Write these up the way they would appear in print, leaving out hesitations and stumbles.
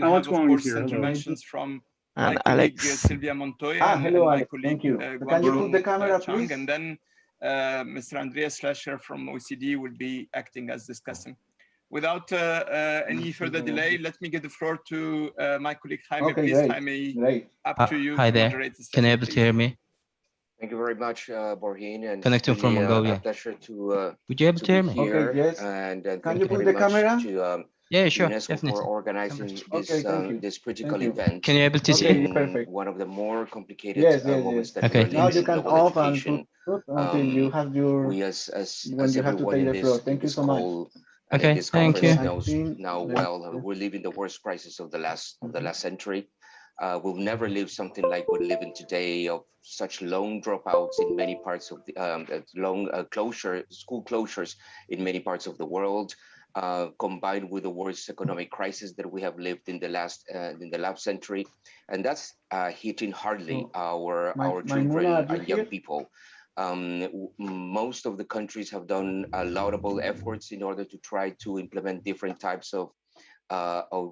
We have, of course, interventions from my colleague Silvia Montoya and my colleague Guangdong Chang, and then Mr. Andreas Schlascher from OECD will be acting as discussant. Without any further delay, let me give the floor to my colleague Jaime. Okay, please, Jaime, up to you. Hi to there. Moderate the session, Can you able to hear me? Thank you very much, Borhin, and Connecting from Mongolia. a pleasure to Would you able to hear me? here. Okay, yes. And Can you put the camera? To Yeah, sure, UNESCO definitely. for organizing this this critical event. Can you able to see? Okay, perfect. One of the more complicated moments that Okay. we're Now living you in can global off education. and put until you have your We as when you have to everyone take in the floor. this Thank you so much. call and Okay, in this thank conference you. knows now well, we're living the worst crisis of the last century. We'll never live something like we're living today, of such long dropouts in many parts of the long school closures in many parts of the world, combined with the worst economic crisis that we have lived in the last century, and that's hitting hardly our children and young people. Most of the countries have done laudable efforts in order to try to implement different types of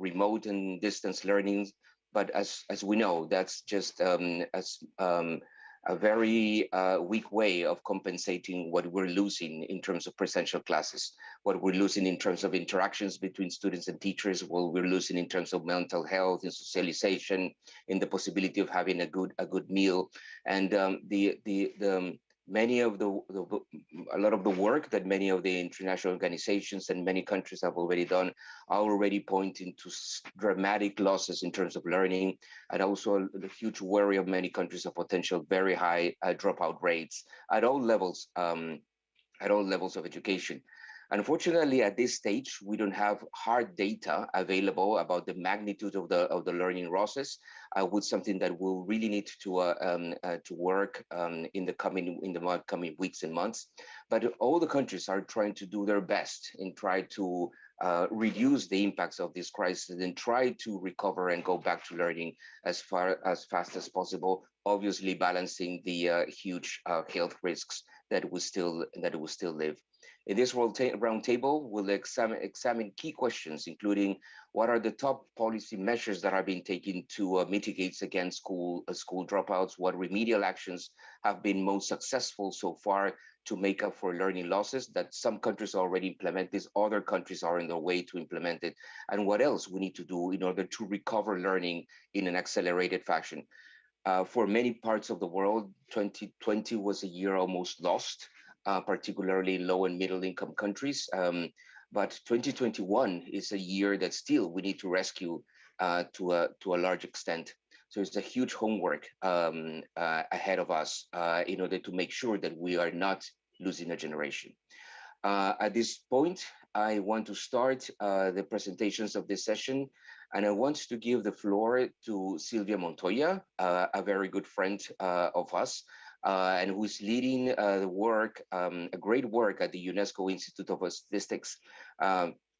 remote and distance learning. But as we know, that's just a very weak way of compensating what we're losing in terms of presential classes, what we're losing in terms of interactions between students and teachers, what we're losing in terms of mental health and socialization, in the possibility of having a good meal, and a lot of the work that many of the international organizations and many countries have already done are already pointing to dramatic losses in terms of learning, and also the huge worry of many countries of potential very high dropout rates at all levels of education. Unfortunately, at this stage, we don't have hard data available about the magnitude of the learning losses, with something that we'll really need to work in the coming weeks and months. But all the countries are trying to do their best and try to reduce the impacts of this crisis and try to recover and go back to learning as fast as possible. Obviously, balancing the huge health risks that we still live. In this roundtable, we'll examine key questions, including what are the top policy measures that are being taken to mitigate against school dropouts, what remedial actions have been most successful so far to make up for learning losses that some countries already implement this, other countries are in their way to implement it, and what else we need to do in order to recover learning in an accelerated fashion. For many parts of the world, 2020 was a year almost lost, particularly in low and middle income countries. But 2021 is a year that still we need to rescue to a large extent. So it's a huge homework ahead of us in order to make sure that we are not losing a generation. At this point, I want to start the presentations of this session, and I want to give the floor to Silvia Montoya, a very good friend of us, and who is leading the work, a great work at the UNESCO Institute of Statistics.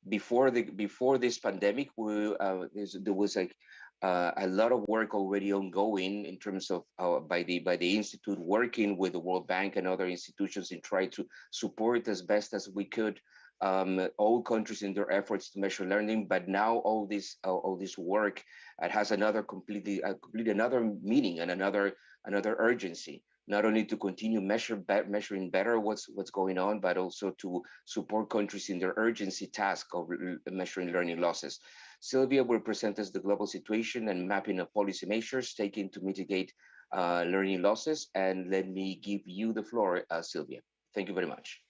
Before this pandemic, there was like a lot of work already ongoing in terms of by the institute, working with the World Bank and other institutions in trying to support as best as we could all countries in their efforts to measure learning. But now all this work has another completely another meaning and another urgency. Not only to continue measuring better what's going on, but also to support countries in their urgency task of measuring learning losses. Silvia will present us the global situation and mapping of policy measures taken to mitigate learning losses. And let me give you the floor, Silvia. Thank you very much.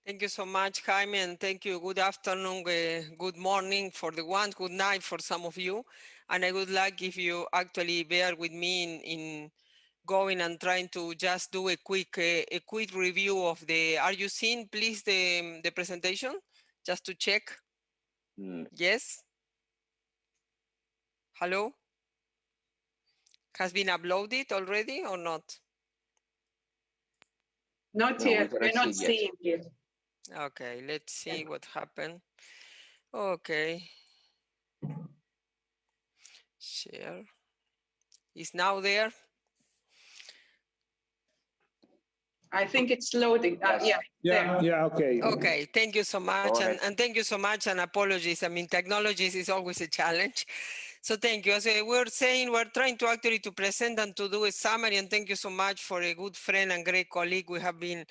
Thank you so much, Jaime, and thank you. Good afternoon, good morning for the ones, good night for some of you. And I would like if you actually bear with me in going and trying to just do a quick review of the. Are you seeing, please, the presentation, just to check? Yes. Hello. Has been uploaded already or not? Not yet. We're not seeing it. Okay, let's see what happened. Okay. Share. Is now there? I think it's loading. Yeah, okay. Okay, thank you so much. And thank you so much, and apologies. I mean, technologies is always a challenge. So thank you. As we're saying, we're trying to actually to present and to do a summary, and thank you so much for a good friend and great colleague. We have been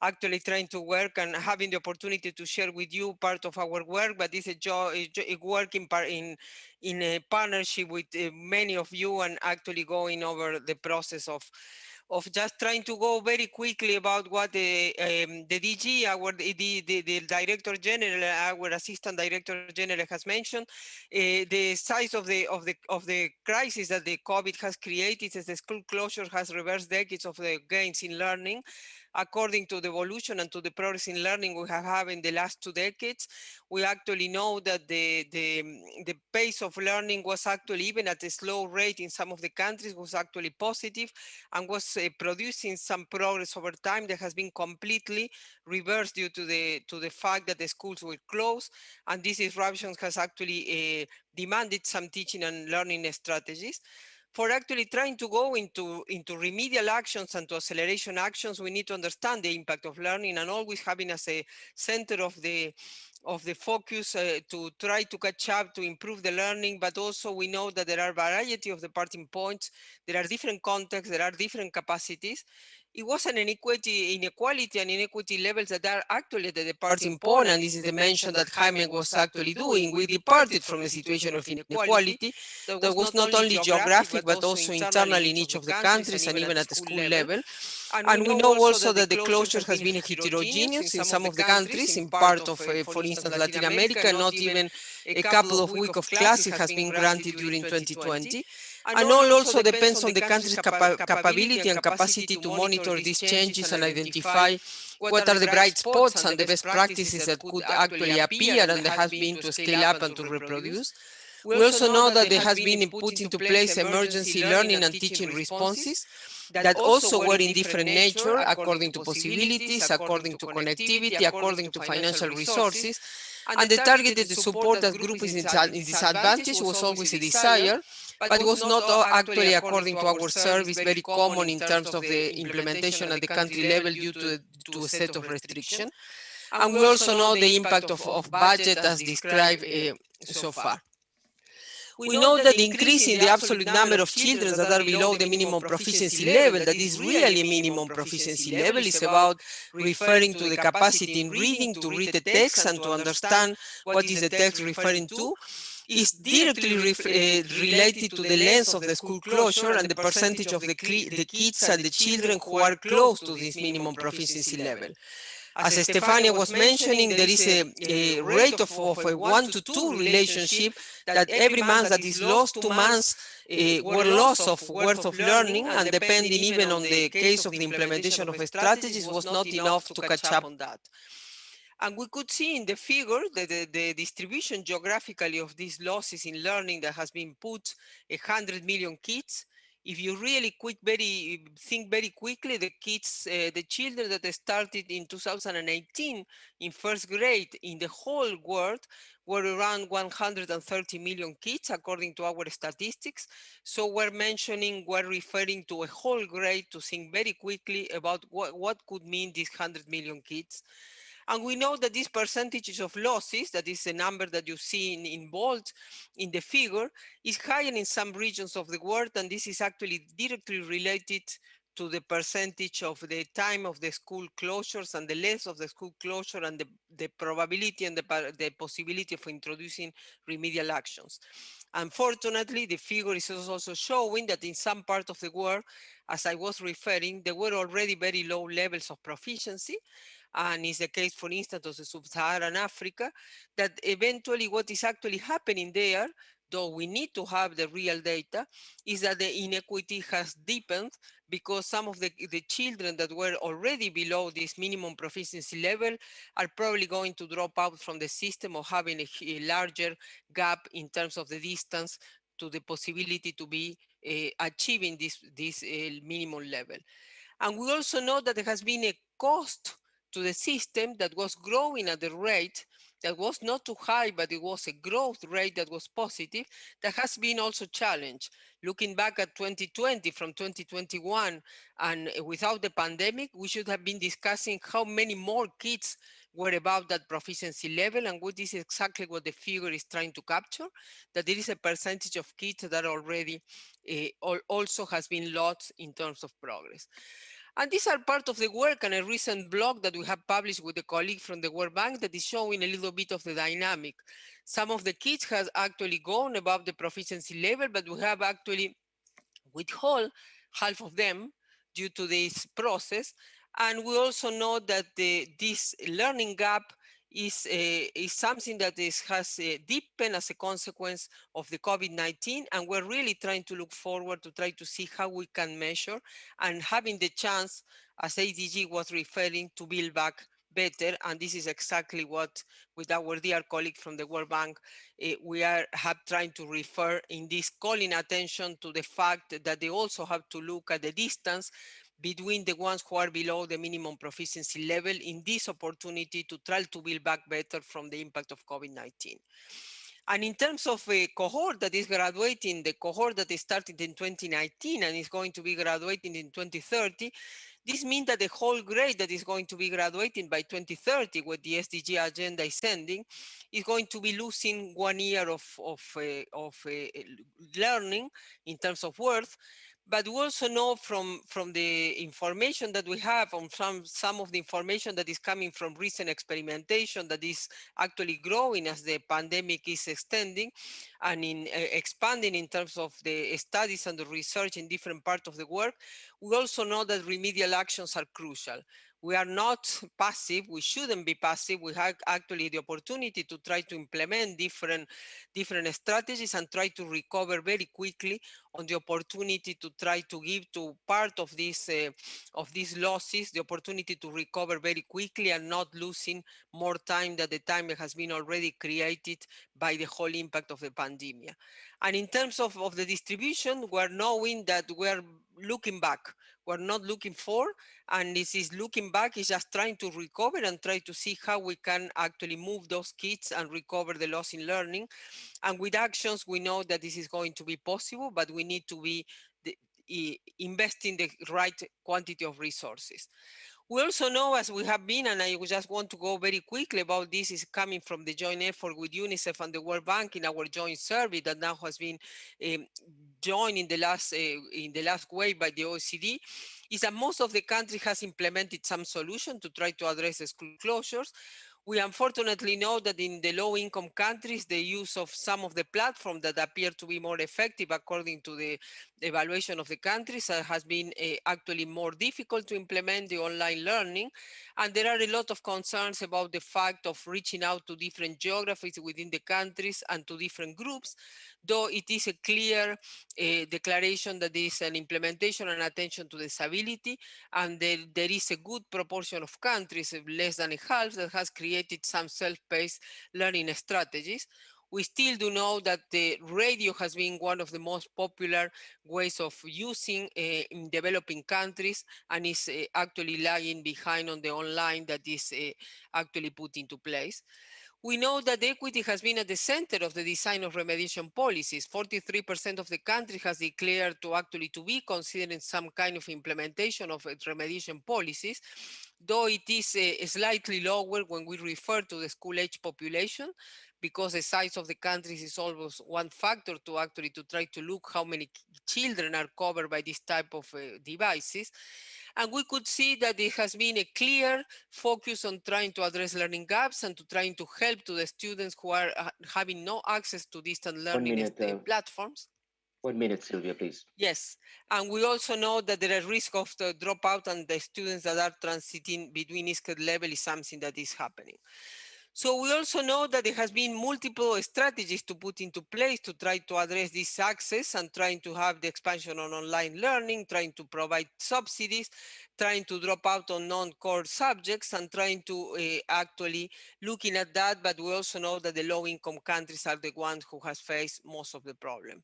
actually trying to work and having the opportunity to share with you part of our work, but it's a work in a partnership with many of you, and actually going over the process of just trying to go very quickly about what the DG, the Director General, our Assistant Director General has mentioned. The size of the crisis that the COVID has created as the school closure has reversed decades of the gains in learning. According to the evolution and to the progress in learning we have had in the last 2 decades, we actually know that the pace of learning was actually, even at a slow rate in some of the countries, was actually positive and was producing some progress over time that has been completely reversed due to the fact that the schools were closed, and this disruption has actually demanded some teaching and learning strategies. For actually trying to go into remedial actions and to acceleration actions, we need to understand the impact of learning, and always having as a center of the focus to try to catch up, to improve the learning. But also we know that there are a variety of departing points, there are different contexts, there are different capacities. It was an inequality and inequity levels that are actually at the departing point, and this is the mention that Jaime was actually doing. We departed from a situation of inequality that was not only geographic, but also internal in each of the countries and even at the school level. And we know also that the closure has been heterogeneous in some of the countries, in part of, for instance, Latin America. Not even a couple of weeks of classes has been granted during 2020. And all also depends on the country's capability and capacity to monitor these changes and identify what are the bright spots and the best practices that could actually appear and there has been to scale up and to reproduce. We also know that there has been put into place emergency learning and teaching responses that also were in different nature, according to possibilities, according to connectivity, according to financial resources. And the targeted support that group is in disadvantage was always a desire, but was not actually, according to our service, very common in terms of the implementation at the country level due to a set of restrictions. And we also know the impact of budget as described so far. We know that the increase in the absolute number of children that are below the minimum proficiency level, that is really a minimum proficiency level, is about referring to the capacity in reading, to read the text and to understand what is the text referring to, is directly related to the length of the school closure and the percentage of the kids and the children who are close to this minimum proficiency level. As Stefania was mentioning, there is a rate of a 1 to 2 relationship that every month that is lost, 2 months were loss of worth of learning, and depending even on the case of the implementation of strategies was not enough to catch up on that. And we could see in the figure that the distribution geographically of these losses in learning that has been put 100 million kids. If you really think very quickly, the kids, the children that started in 2018 in first grade in the whole world were around 130 million kids, according to our statistics. So we're referring to a whole grade to think very quickly about what could mean these 100 million kids. And we know that these percentages of losses, that is a number that you see in bold in the figure, is higher in some regions of the world, and this is actually directly related to the percentage of the time of the school closures and the length of the school closure and the probability and the possibility of introducing remedial actions. Unfortunately, the figure is also showing that in some part of the world, as I was referring, there were already very low levels of proficiency. And it's the case, for instance, of the sub-Saharan Africa, that eventually what is actually happening there, though we need to have the real data, is that the inequity has deepened because some of the children that were already below this minimum proficiency level are probably going to drop out from the system or having a larger gap in terms of the distance to the possibility to be achieving this minimum level. And we also know that there has been a cost to the system that was growing at the rate that was not too high, but it was a growth rate that was positive, that has been also challenged. Looking back at 2020 from 2021 and without the pandemic, we should have been discussing how many more kids were above that proficiency level, and what is exactly what the figure is trying to capture, that there is a percentage of kids that already also has been lost in terms of progress. And these are part of the work and a recent blog that we have published with a colleague from the World Bank that is showing a little bit of the dynamic. Some of the kids has actually gone above the proficiency level, but we have actually withhold half of them due to this process. And we also know that this learning gap is something that has deepened as a consequence of the COVID-19, and we're really trying to look forward to try to see how we can measure and having the chance, as ADG was referring, to build back better. And this is exactly what, with our dear colleague from the World Bank, we are trying to refer in this, calling attention to the fact that they also have to look at the distance between the ones who are below the minimum proficiency level in this opportunity to try to build back better from the impact of COVID-19. And in terms of a cohort that is graduating, the cohort that started in 2019 and is going to be graduating in 2030, this means that the whole grade that is going to be graduating by 2030, where the SDG agenda is ending, is going to be losing 1 year of learning in terms of worth. But we also know from the information that we have, on some of the information that is coming from recent experimentation that is actually growing as the pandemic is extending and expanding in terms of the studies and the research in different parts of the world, we also know that remedial actions are crucial. We are not passive. We shouldn't be passive. We have actually the opportunity to try to implement different strategies and try to recover very quickly on the opportunity to try to give to part of these losses, the opportunity to recover very quickly and not losing more time than the time that has been already created by the whole impact of the pandemic. And in terms of the distribution, we're knowing that we're looking back. We're not looking forward, and this is looking back is just trying to recover and try to see how we can actually move those kids and recover the loss in learning. And with actions, we know that this is going to be possible, but we need to be investing the right quantity of resources. We also know, as we have been, and I just want to go very quickly about this, is coming from the joint effort with UNICEF and the World Bank in our joint survey that now has been joined in the last wave by the OECD, is that most of the countries has implemented some solution to try to address the school closures. We unfortunately know that in the low-income countries, the use of some of the platforms that appear to be more effective according to the evaluation of the countries has been actually more difficult to implement the online learning. And there are a lot of concerns about the fact of reaching out to different geographies within the countries and to different groups, though it is a clear declaration that there is an implementation and attention to disability, and there is a good proportion of countries, less than a half, that has created some self-paced learning strategies. We still do know that the radio has been one of the most popular ways of using in developing countries, and is actually lagging behind on the online that is actually put into place. We know that equity has been at the center of the design of remediation policies. 43% of the country has declared to be considering some kind of implementation of remediation policies, though it is slightly lower when we refer to the school-age population, because the size of the countries is almost one factor to try to look how many children are covered by this type of devices. And we could see that there has been a clear focus on trying to address learning gaps and to trying to help to the students who are having no access to distant learning platforms. 1 minute, Sylvia, please. Yes, and we also know that there are risk of the dropout, and the students that are transiting between each level is something that is happening. So we also know that there has been multiple strategies to put into place to try to address this access and trying to have the expansion on online learning, trying to provide subsidies, trying to drop out on non-core subjects, and trying to actually looking at that. But we also know that the low-income countries are the ones who has faced most of the problem.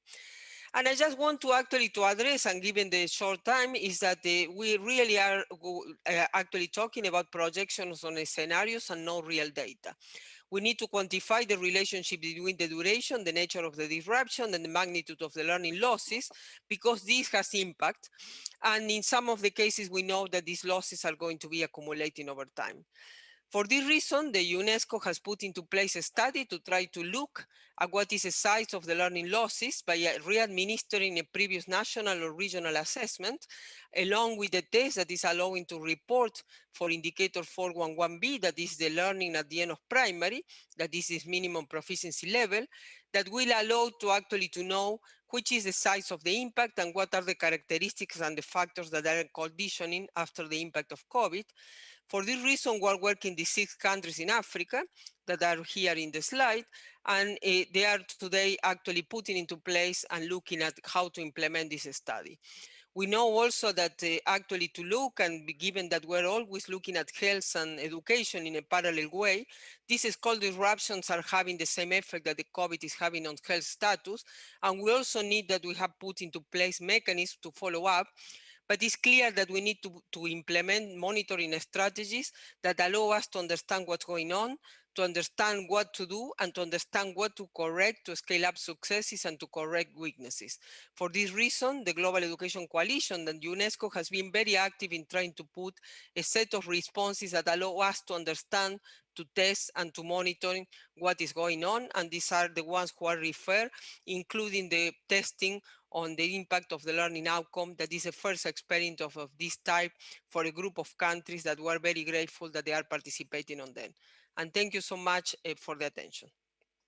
And I just want to actually to address, and given the short time, is that we really are actually talking about projections on scenarios and no real data. We need to quantify the relationship between the duration, the nature of the disruption, and the magnitude of the learning losses, because this has impact. And in some of the cases, we know that these losses are going to be accumulating over time. For this reason, the UNESCO has put into place a study to try to look at what is the size of the learning losses by re-administering a previous national or regional assessment, along with the test that is allowing to report for indicator 411B, that is the learning at the end of primary, that is this minimum proficiency level, that will allow to actually to know which is the size of the impact and what are the characteristics and the factors that are conditioning after the impact of COVID. For this reason, we're working in the 6 countries in Africa that are here in the slide, and they are today actually putting into place and looking at how to implement this study. We know also that actually to look, and given that we're always looking at health and education in a parallel way, these school disruptions are having the same effect that the COVID is having on health status. And we also need that we have put into place mechanisms to follow up. But it's clear that we need to implement monitoring strategies that allow us to understand what's going on, to understand what to do, and to understand what to correct to scale up successes and to correct weaknesses. For this reason, the Global Education Coalition and UNESCO has been very active in trying to put a set of responses that allow us to understand, to test, and to monitor what is going on. And these are the ones who are referred, including the testing on the impact of the learning outcome. That is the first experiment of this type for a group of countries that we're very grateful that they are participating on them. And thank you so much for the attention.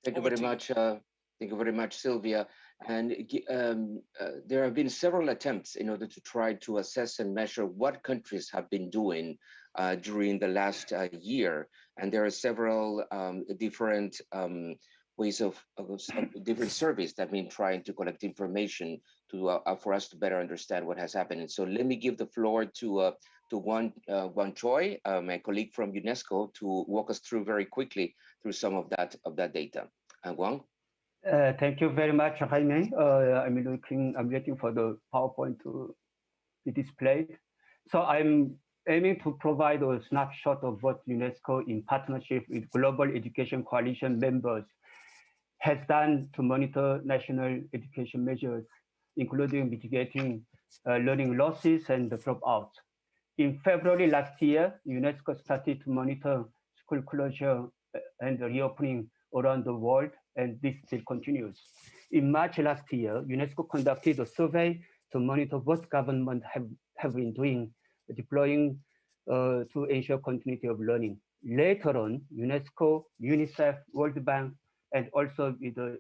Thank you very much. Thank you very much, Sylvia. And there have been several attempts in order to try to assess and measure what countries have been doing during the last year. And there are several different ways of different surveys that have been trying to collect information to for us to better understand what has happened. And so let me give the floor to Wang Choi, my colleague from UNESCO, to walk us through very quickly through some of that data. Wang? Thank you very much, Jaime. I'm waiting for the PowerPoint to be displayed. So I'm aiming to provide a snapshot of what UNESCO, in partnership with Global Education Coalition members, has done to monitor national education measures, including mitigating learning losses and the dropouts. In February last year, UNESCO started to monitor school closure and reopening around the world, and this still continues. In March last year, UNESCO conducted a survey to monitor what governments have been doing, deploying to ensure continuity of learning. Later on, UNESCO, UNICEF, World Bank, and also with the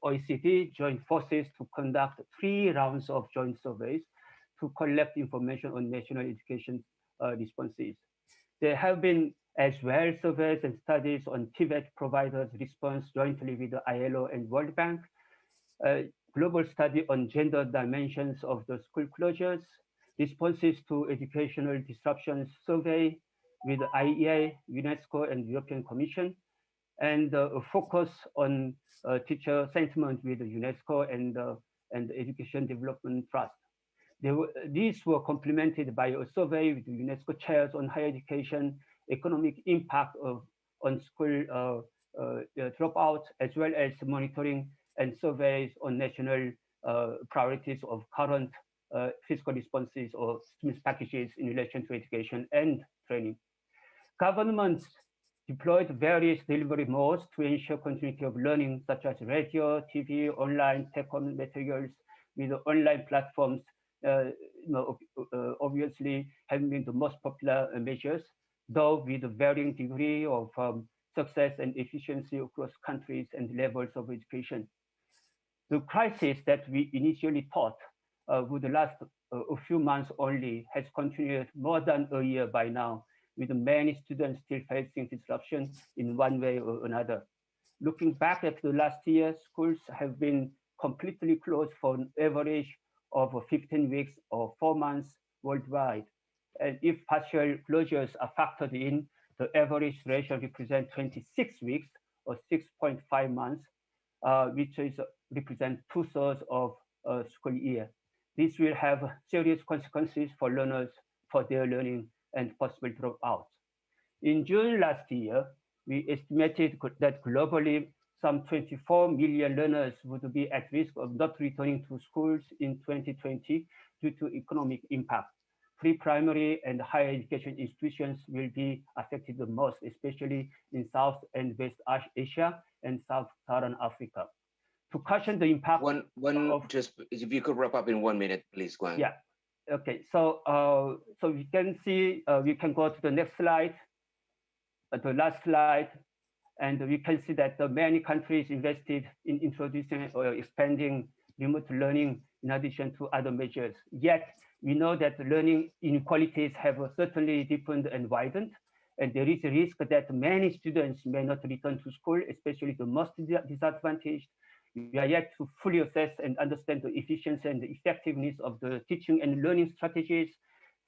OECD joined forces to conduct 3 rounds of joint surveys to collect information on national education responses. There have been as well surveys and studies on Tibet providers' response jointly with the ILO and World Bank, global study on gender dimensions of the school closures, responses to educational disruptions survey with the IEA, UNESCO, and European Commission, and a focus on teacher sentiment with the UNESCO and the Education Development Trust. These were complemented by a survey with the UNESCO chairs on higher education, economic impact on school dropouts, as well as monitoring and surveys on national priorities of current fiscal responses or stimulus packages in relation to education and training. Governments deployed various delivery modes to ensure continuity of learning, such as radio, TV, online, take-home materials, with online platforms, obviously having been the most popular measures, though with a varying degree of success and efficiency across countries and levels of education. The crisis that we initially thought would last a few months only has continued more than a year by now, with many students still facing disruption in one way or another. Looking back at the last year, schools have been completely closed for an average of 15 weeks or 4 months worldwide. And if partial closures are factored in, the average ratio represents 26 weeks or 6.5 months, which represents 2/3 of a school year. This will have serious consequences for learners, for their learning, and possible dropouts. In June last year, we estimated that globally some 24 million learners would be at risk of not returning to schools in 2020 due to economic impact. Pre-primary and higher education institutions will be affected the most, especially in South and West Asia and Sub-Saharan Africa. To cushion the impact just if you could wrap up in 1 minute, please, go on. Yeah. Okay. So so we can see we can go to the next slide, the last slide, and we can see that many countries invested in introducing or expanding remote learning in addition to other measures. Yet we know that learning inequalities have certainly deepened and widened, and there is a risk that many students may not return to school, especially the most disadvantaged. We are yet to fully assess and understand the efficiency and the effectiveness of the teaching and learning strategies.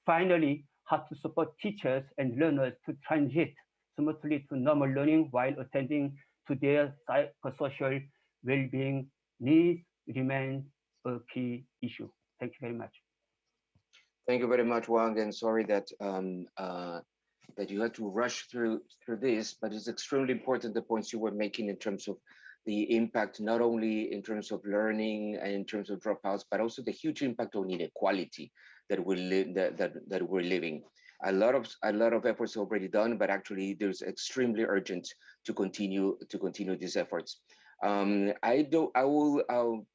Finally, how to support teachers and learners to transit smoothly to normal learning while attending to their psychosocial well-being needs remain a key issue. Thank you very much. Thank you very much, Wang, and sorry that that you had to rush through this, but it's extremely important the points you were making in terms of the impact, not only in terms of learning and in terms of dropouts, but also the huge impact on inequality that we're living. A lot of efforts already done, but actually there's extremely urgent to continue these efforts. I'll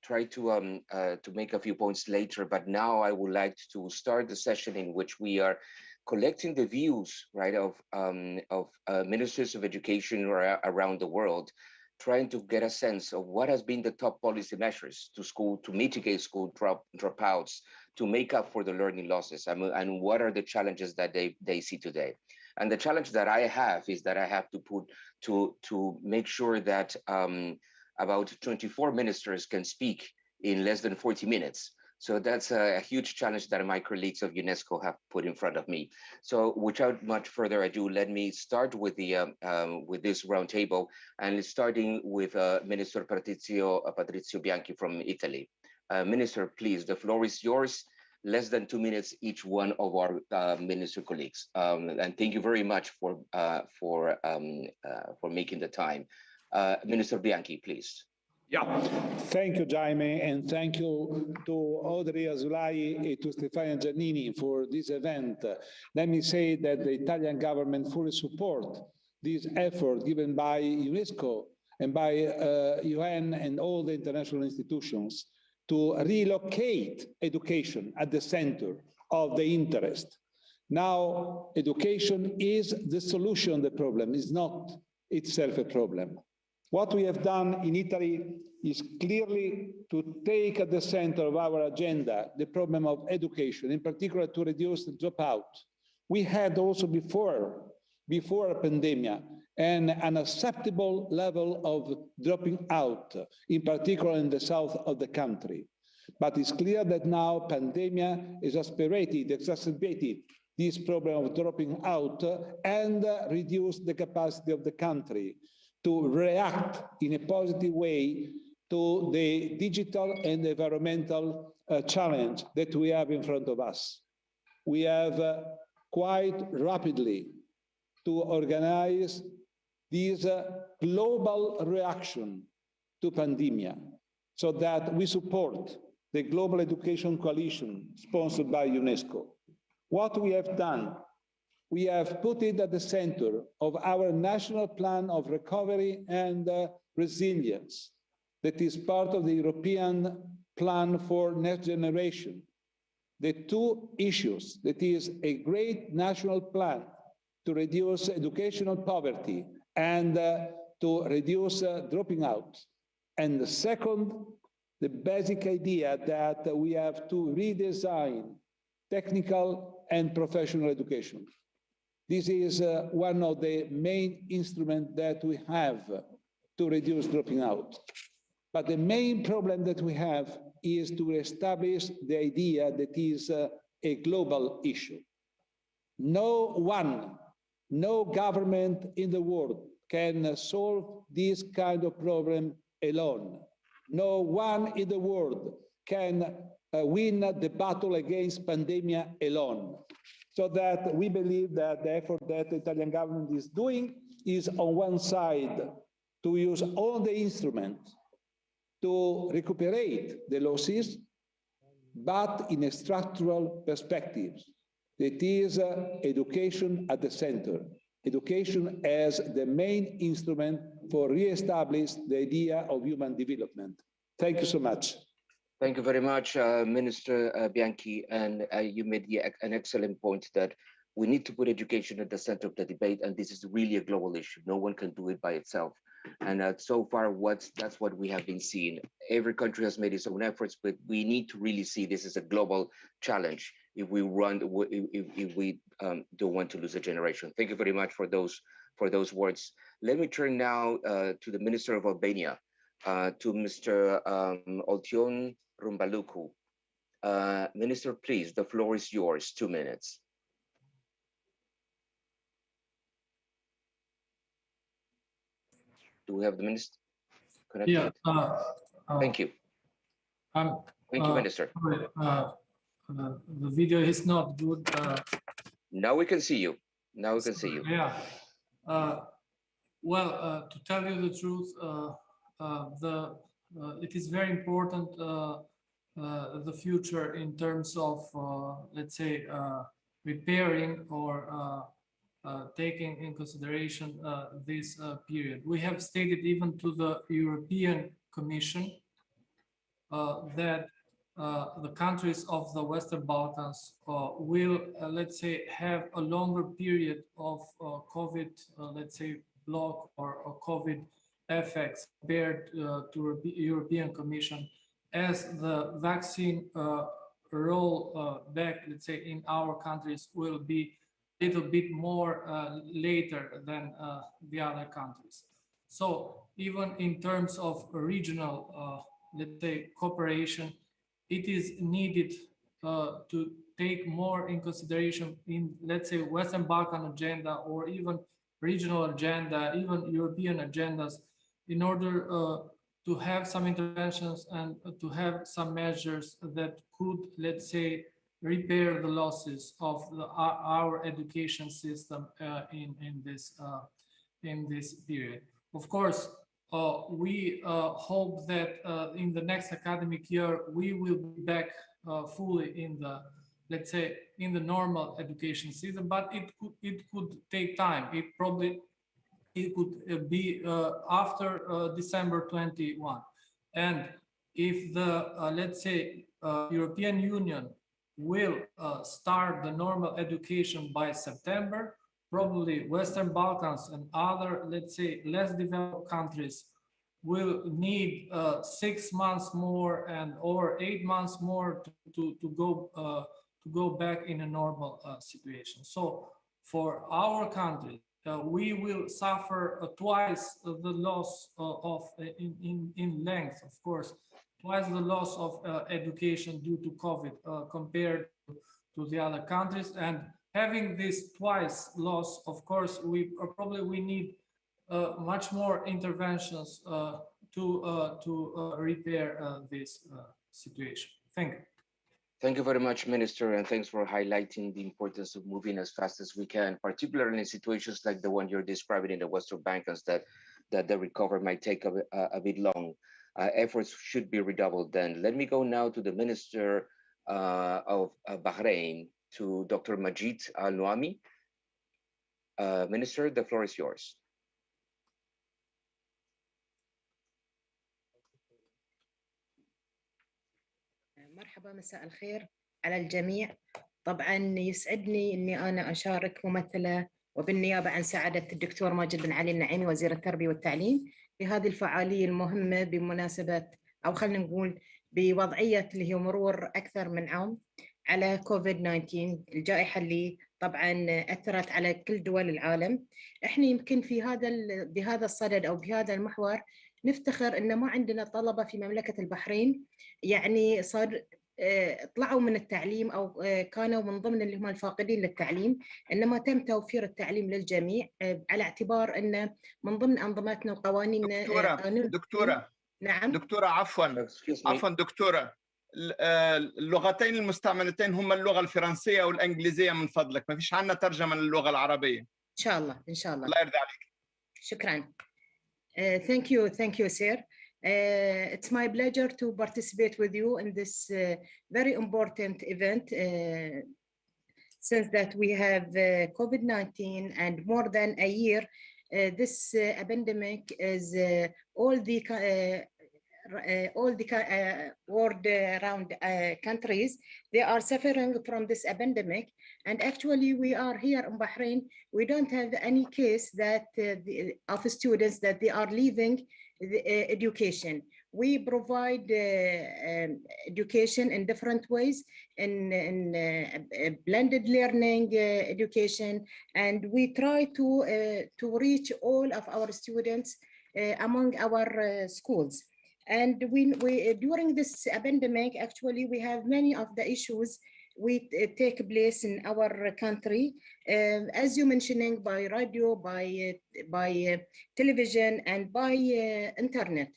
try to make a few points later, but now I would like to start the session in which we are collecting the views, right, of ministers of education around the world, trying to get a sense of what has been the top policy measures to mitigate school dropouts, to make up for the learning losses, and what are the challenges that they see today. And the challenge that I have is that I have to make sure that about 24 ministers can speak in less than 40 minutes. So that's a huge challenge that my colleagues of UNESCO have put in front of me. So without much further ado, let me start with the with this roundtable, and starting with Minister Patrizio Bianchi from Italy. Minister, please, the floor is yours. Less than 2 minutes each one of our minister colleagues. And thank you very much for making the time. Minister Bianchi, please. Yeah, thank you, Jaime, and thank you to Audrey Azoulay and to Stefania Giannini for this event. Let me say that the Italian government fully supports this effort given by UNESCO and by UN and all the international institutions to relocate education at the center of the interest. Now, education is the solution to the problem, is not itself a problem. What we have done in Italy is clearly to take at the center of our agenda the problem of education, in particular to reduce the dropout. We had also before a pandemic an unacceptable level of dropping out, in particular in the south of the country. But it's clear that now pandemic is exacerbated this problem of dropping out and reduce the capacity of the country to react in a positive way to the digital and environmental challenge that we have in front of us. We have quite rapidly to organize this global reaction to pandemia so that we support the Global Education Coalition sponsored by UNESCO. What we have done, we have put it at the center of our national plan of recovery and resilience that is part of the European plan for next generation. The two issues, that is a great national plan to reduce educational poverty and to reduce dropping out. And the second, the basic idea that we have to redesign technical and professional education. This is one of the main instruments that we have to reduce dropping out. But the main problem that we have is to establish the idea that is a global issue. No government in the world can solve this kind of problem alone. No one in the world can win the battle against pandemic alone. So that we believe that the effort that the Italian government is doing is on one side to use all the instruments to recuperate the losses, but in a structural perspective. That is education at the center. Education as the main instrument for re-establish the idea of human development. Thank you so much. Thank you very much, Minister Bianchi. And you made an excellent point that we need to put education at the center of the debate, and this is really a global issue. No one can do it by itself. And so far, that's what we have been seeing. Every country has made its own efforts, but we need to really see this as a global challenge if we don't want to lose a generation. Thank you very much for those words. Let me turn now to the Minister of Albania, to Mr. Oltion Rumbaluku. Minister, please, the floor is yours, 2 minutes. Do we have the minister connected? Yeah. Thank you. Thank you, Minister. The video is not good. Now we can see you. Now we can see you. Yeah. Well, to tell you the truth, it is very important the future in terms of let's say repairing or taking in consideration this period. We have stated even to the European Commission that the countries of the Western Balkans will, let's say, have a longer period of COVID, let's say, block or COVID effects compared to the European Commission, as the vaccine roll back, let's say, in our countries will be a little bit more later than the other countries. So even in terms of regional, let's say, cooperation, it is needed to take more in consideration in, let's say, Western Balkan agenda or even regional agenda, even European agendas, in order to have some interventions and to have some measures that could, let's say, repair the losses of our education system in this period. Of course, we hope that in the next academic year we will be back fully in the, let's say, in the normal education system, but it could take time. It could be after December 21. And if the let's say European Union will start the normal education by September, probably Western Balkans and other, let's say, less developed countries will need 6 months more or 8 months more to go back in a normal situation. So for our country, we will suffer twice the loss of in length, of course, twice the loss of education due to COVID compared to the other countries. And having this twice loss, of course, we need much more interventions to repair this situation. Thank you. Thank you very much, Minister, and thanks for highlighting the importance of moving as fast as we can, particularly in situations like the one you're describing in the Western Balkans, that the recovery might take a bit long. Efforts should be redoubled then. Let me go now to the Minister of Bahrain, to Dr. Majid Al-Nuami. Minister, the floor is yours. مرحبا، مساء الخير على الجميع. طبعا يسعدني اني انا اشارك ممثله وبالنيابه عن سعاده الدكتور ماجد بن علي النعيمي وزير التربيه والتعليم في هذه الفعاليه المهمه بمناسبه، او خلينا نقول بوضعيه اللي هي مرور اكثر من عام على كوفيد 19، الجائحه اللي طبعا اثرت على كل دول العالم. احنا يمكن بهذا الصدد او بهذا المحور نفتخر ان ما عندنا طلبه في مملكه البحرين يعني صار طلعوا من التعليم او كانوا من ضمن اللي هم الفاقدين للتعليم، انما تم توفير التعليم للجميع على اعتبار ان من ضمن انظمتنا وقوانيننا. دكتوره نعم دكتوره عفوا دكتوره، اللغتين المستعملتين هما اللغه الفرنسيه والانجليزيه من فضلك، ما فيش عندنا ترجمه للغه العربيه. ان شاء الله ان شاء الله. الله يرضى عليك. شكرا. Thank you, sir. It's my pleasure to participate with you in this very important event. Since that we have COVID-19 and more than a year, this pandemic is all the world around countries, they are suffering from this pandemic. And actually we are here in Bahrain, we don't have any case that of students that they are leaving the education. We provide education in different ways, in blended learning education, and we try to reach all of our students among our schools. And we during this pandemic, actually, we have many of the issues we take place in our country, as you mentioning, by radio, by television, and by internet.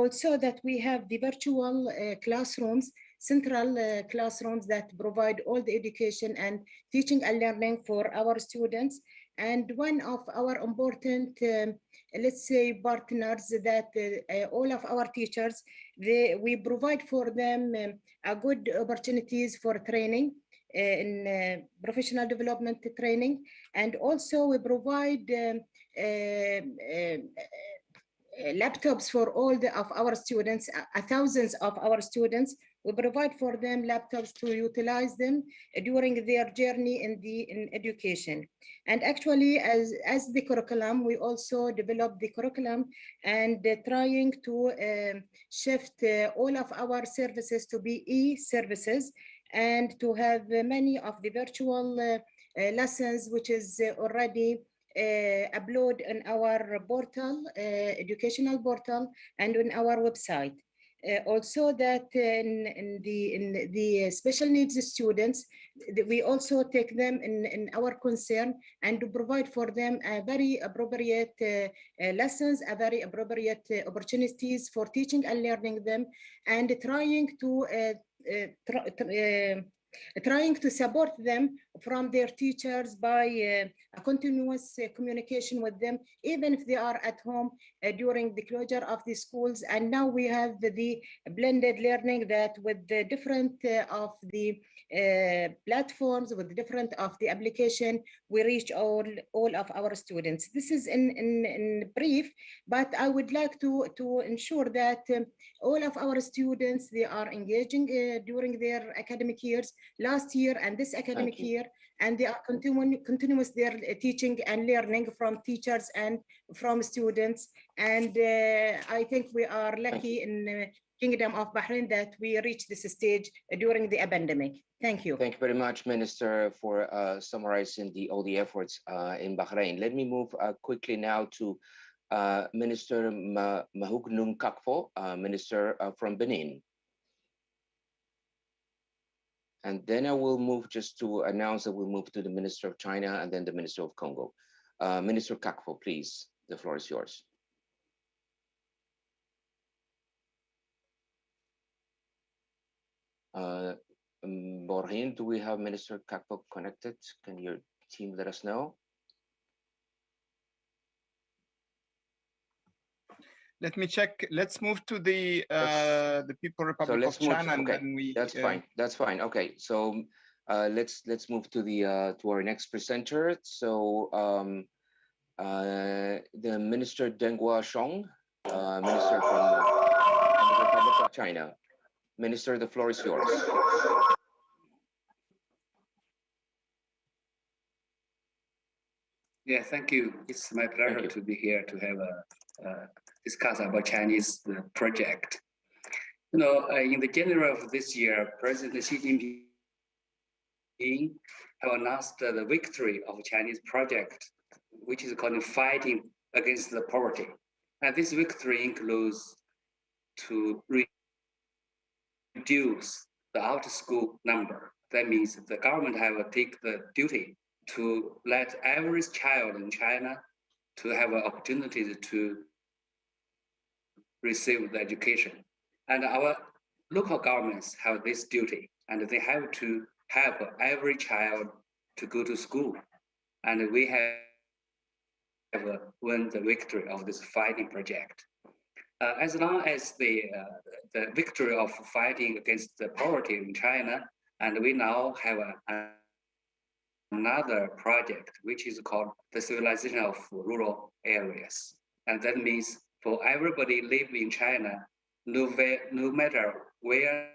Also that we have the virtual classrooms, central classrooms that provide all the education and teaching and learning for our students. And one of our important, let's say, partners that all of our teachers, we provide for them a good opportunities for training in professional development training. And also we provide laptops for all of our students, thousands of our students. We provide for them laptops to utilize them during their journey in education. And actually, as the curriculum, we also develop the curriculum and trying to shift all of our services to be e-services, and to have many of the virtual lessons, which is already upload on our portal, educational portal, and on our website. Also that in the special needs students, we also take them in our concern and to provide for them a very appropriate lessons, a very appropriate opportunities for teaching and learning them, and trying to support them from their teachers by a continuous communication with them, even if they are at home during the closure of the schools. And now we have the blended learning that with the different of the platforms, with the different of the application, we reach all of our students. This is in brief, but I would like to ensure that all of our students, they are engaging during their academic years, last year and this academic year, and they are continuous their teaching and learning from teachers and from students. And I think we are lucky in Kingdom of Bahrain that we reached this stage during the pandemic. Thank you. Thank you very much, Minister, for summarizing all the efforts in Bahrain. Let me move quickly now to Minister Mahugnung Kakfo, Minister from Benin. And then I will move just to announce that we'll move to the Minister of China and then the Minister of Congo. Minister Kakfo, please, the floor is yours. Borhin, do we have Minister Kakfo connected? Can your team let us know? Let me check. Let's move to the People Republic of China, and then we. That's fine. That's fine. Okay, so let's move to our next presenter. So the Minister Deng Guoshong, Minister from the Republic of China. Minister, the floor is yours. Yeah, thank you. It's my pleasure to be here to have discuss about Chinese project. You know, in the January of this year, President Xi Jinping have announced the victory of Chinese project, which is called fighting against the poverty. And this victory includes to reduce the out-of-school number. That means the government have to take the duty to let every child in China to have an opportunity to receive the education. And our local governments have this duty, and they have to help every child to go to school. And we have won the victory of this fighting project. As long as the victory of fighting against the poverty in China, and we now have another project which is called the civilization of rural areas, and that means for everybody live in China, no matter where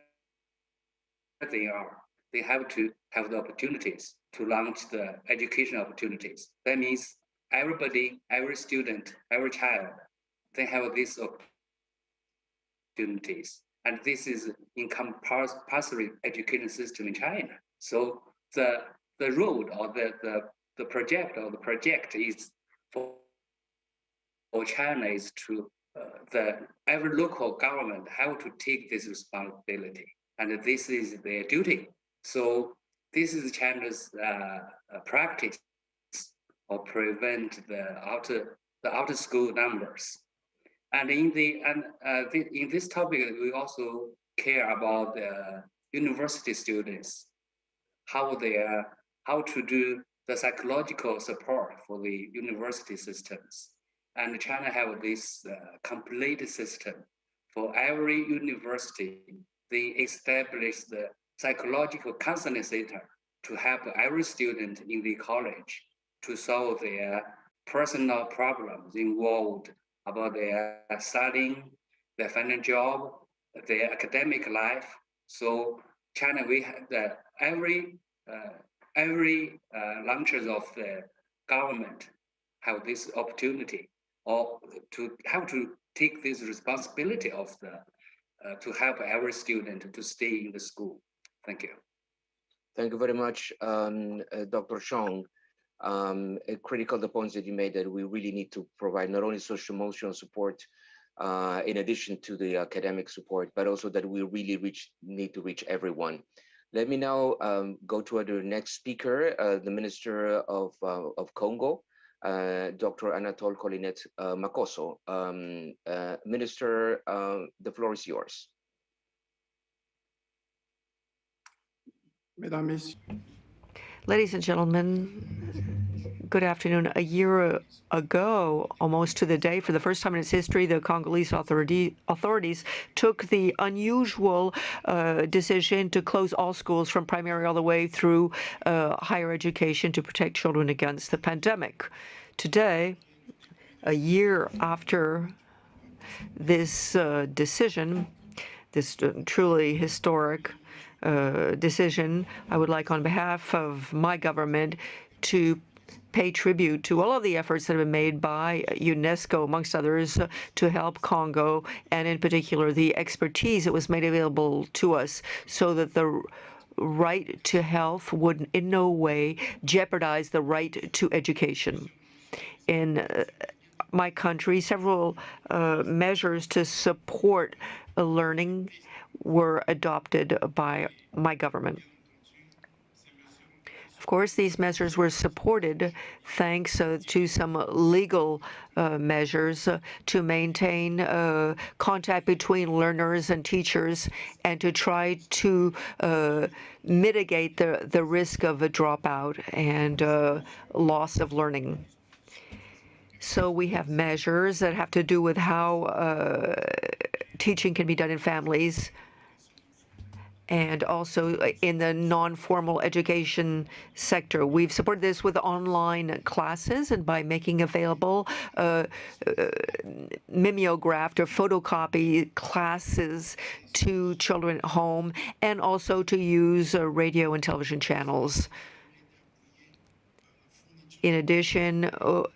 they are, they have to have the opportunities to launch the education opportunities. That means everybody, every student, every child, they have these opportunities. And this is in compulsory education system in China. So the road or the project is for China is to every local government have to take this responsibility, and this is their duty. So this is China's practice or prevent the outer school numbers. And in this topic, we also care about the university students, how to do the psychological support for the university systems. And China have this complete system for every university. They establish the psychological counseling center to help every student in the college to solve their personal problems involved about their studying, their finding job, their academic life. So China, we have every launches of the government have this opportunity or to have to take this responsibility of the to help every student to stay in the school. Thank you. Thank you very much, Dr. Chong. Critical the points that you made that we really need to provide not only social emotional support in addition to the academic support, but also that we really need to reach everyone. Let me now go to the next speaker, the Minister of Congo, Dr. Anatole Colinet Makoso. Minister, the floor is yours. Ladies and gentlemen, good afternoon. A year ago, almost to the day, for the first time in its history, the Congolese authorities took the unusual decision to close all schools from primary all the way through higher education to protect children against the pandemic. Today, a year after this decision, this truly historic decision, I would like on behalf of my government to pay tribute to all of the efforts that have been made by UNESCO, amongst others, to help Congo, and in particular the expertise that was made available to us so that the right to health would in no way jeopardize the right to education. In my country, several measures to support learning were adopted by my government. Of course, these measures were supported thanks to some legal measures to maintain contact between learners and teachers and to try to mitigate the risk of a dropout and loss of learning. So we have measures that have to do with how teaching can be done in families, and also in the non-formal education sector. We've supported this with online classes and by making available mimeographed or photocopy classes to children at home, and also to use radio and television channels. In addition,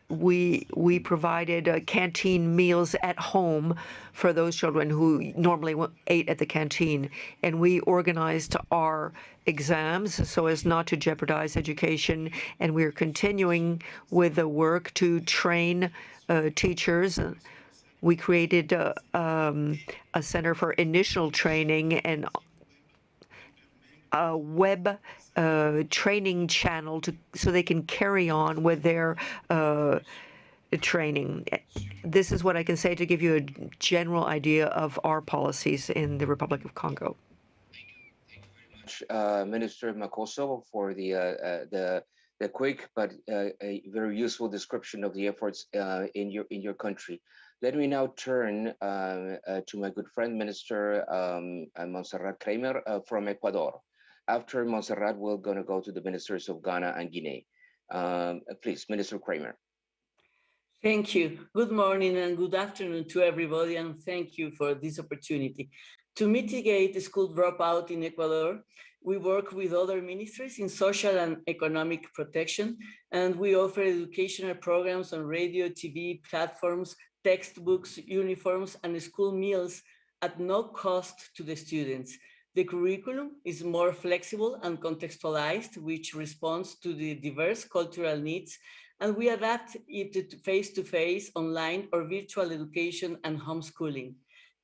we provided canteen meals at home for those children who normally ate at the canteen, and we organized our exams so as not to jeopardize education, and we're continuing with the work to train teachers. We created a center for initial training and a web training channel so they can carry on with their training. This is what I can say to give you a general idea of our policies in the Republic of Congo. Minister Makoso, for the the quick but a very useful description of the efforts in your country. Let me now turn to my good friend, Minister Montserrat Kramer from Ecuador. After Montserrat, we're going to go to the ministers of Ghana and Guinea. Please, Minister Kramer. Thank you. Good morning and good afternoon to everybody, and thank you for this opportunity. To mitigate the school dropout in Ecuador, we work with other ministries in social and economic protection, and we offer educational programs on radio, TV, platforms, textbooks, uniforms, and school meals at no cost to the students. The curriculum is more flexible and contextualized, which responds to the diverse cultural needs, and we adapt it to face-to-face, online, or virtual education and homeschooling.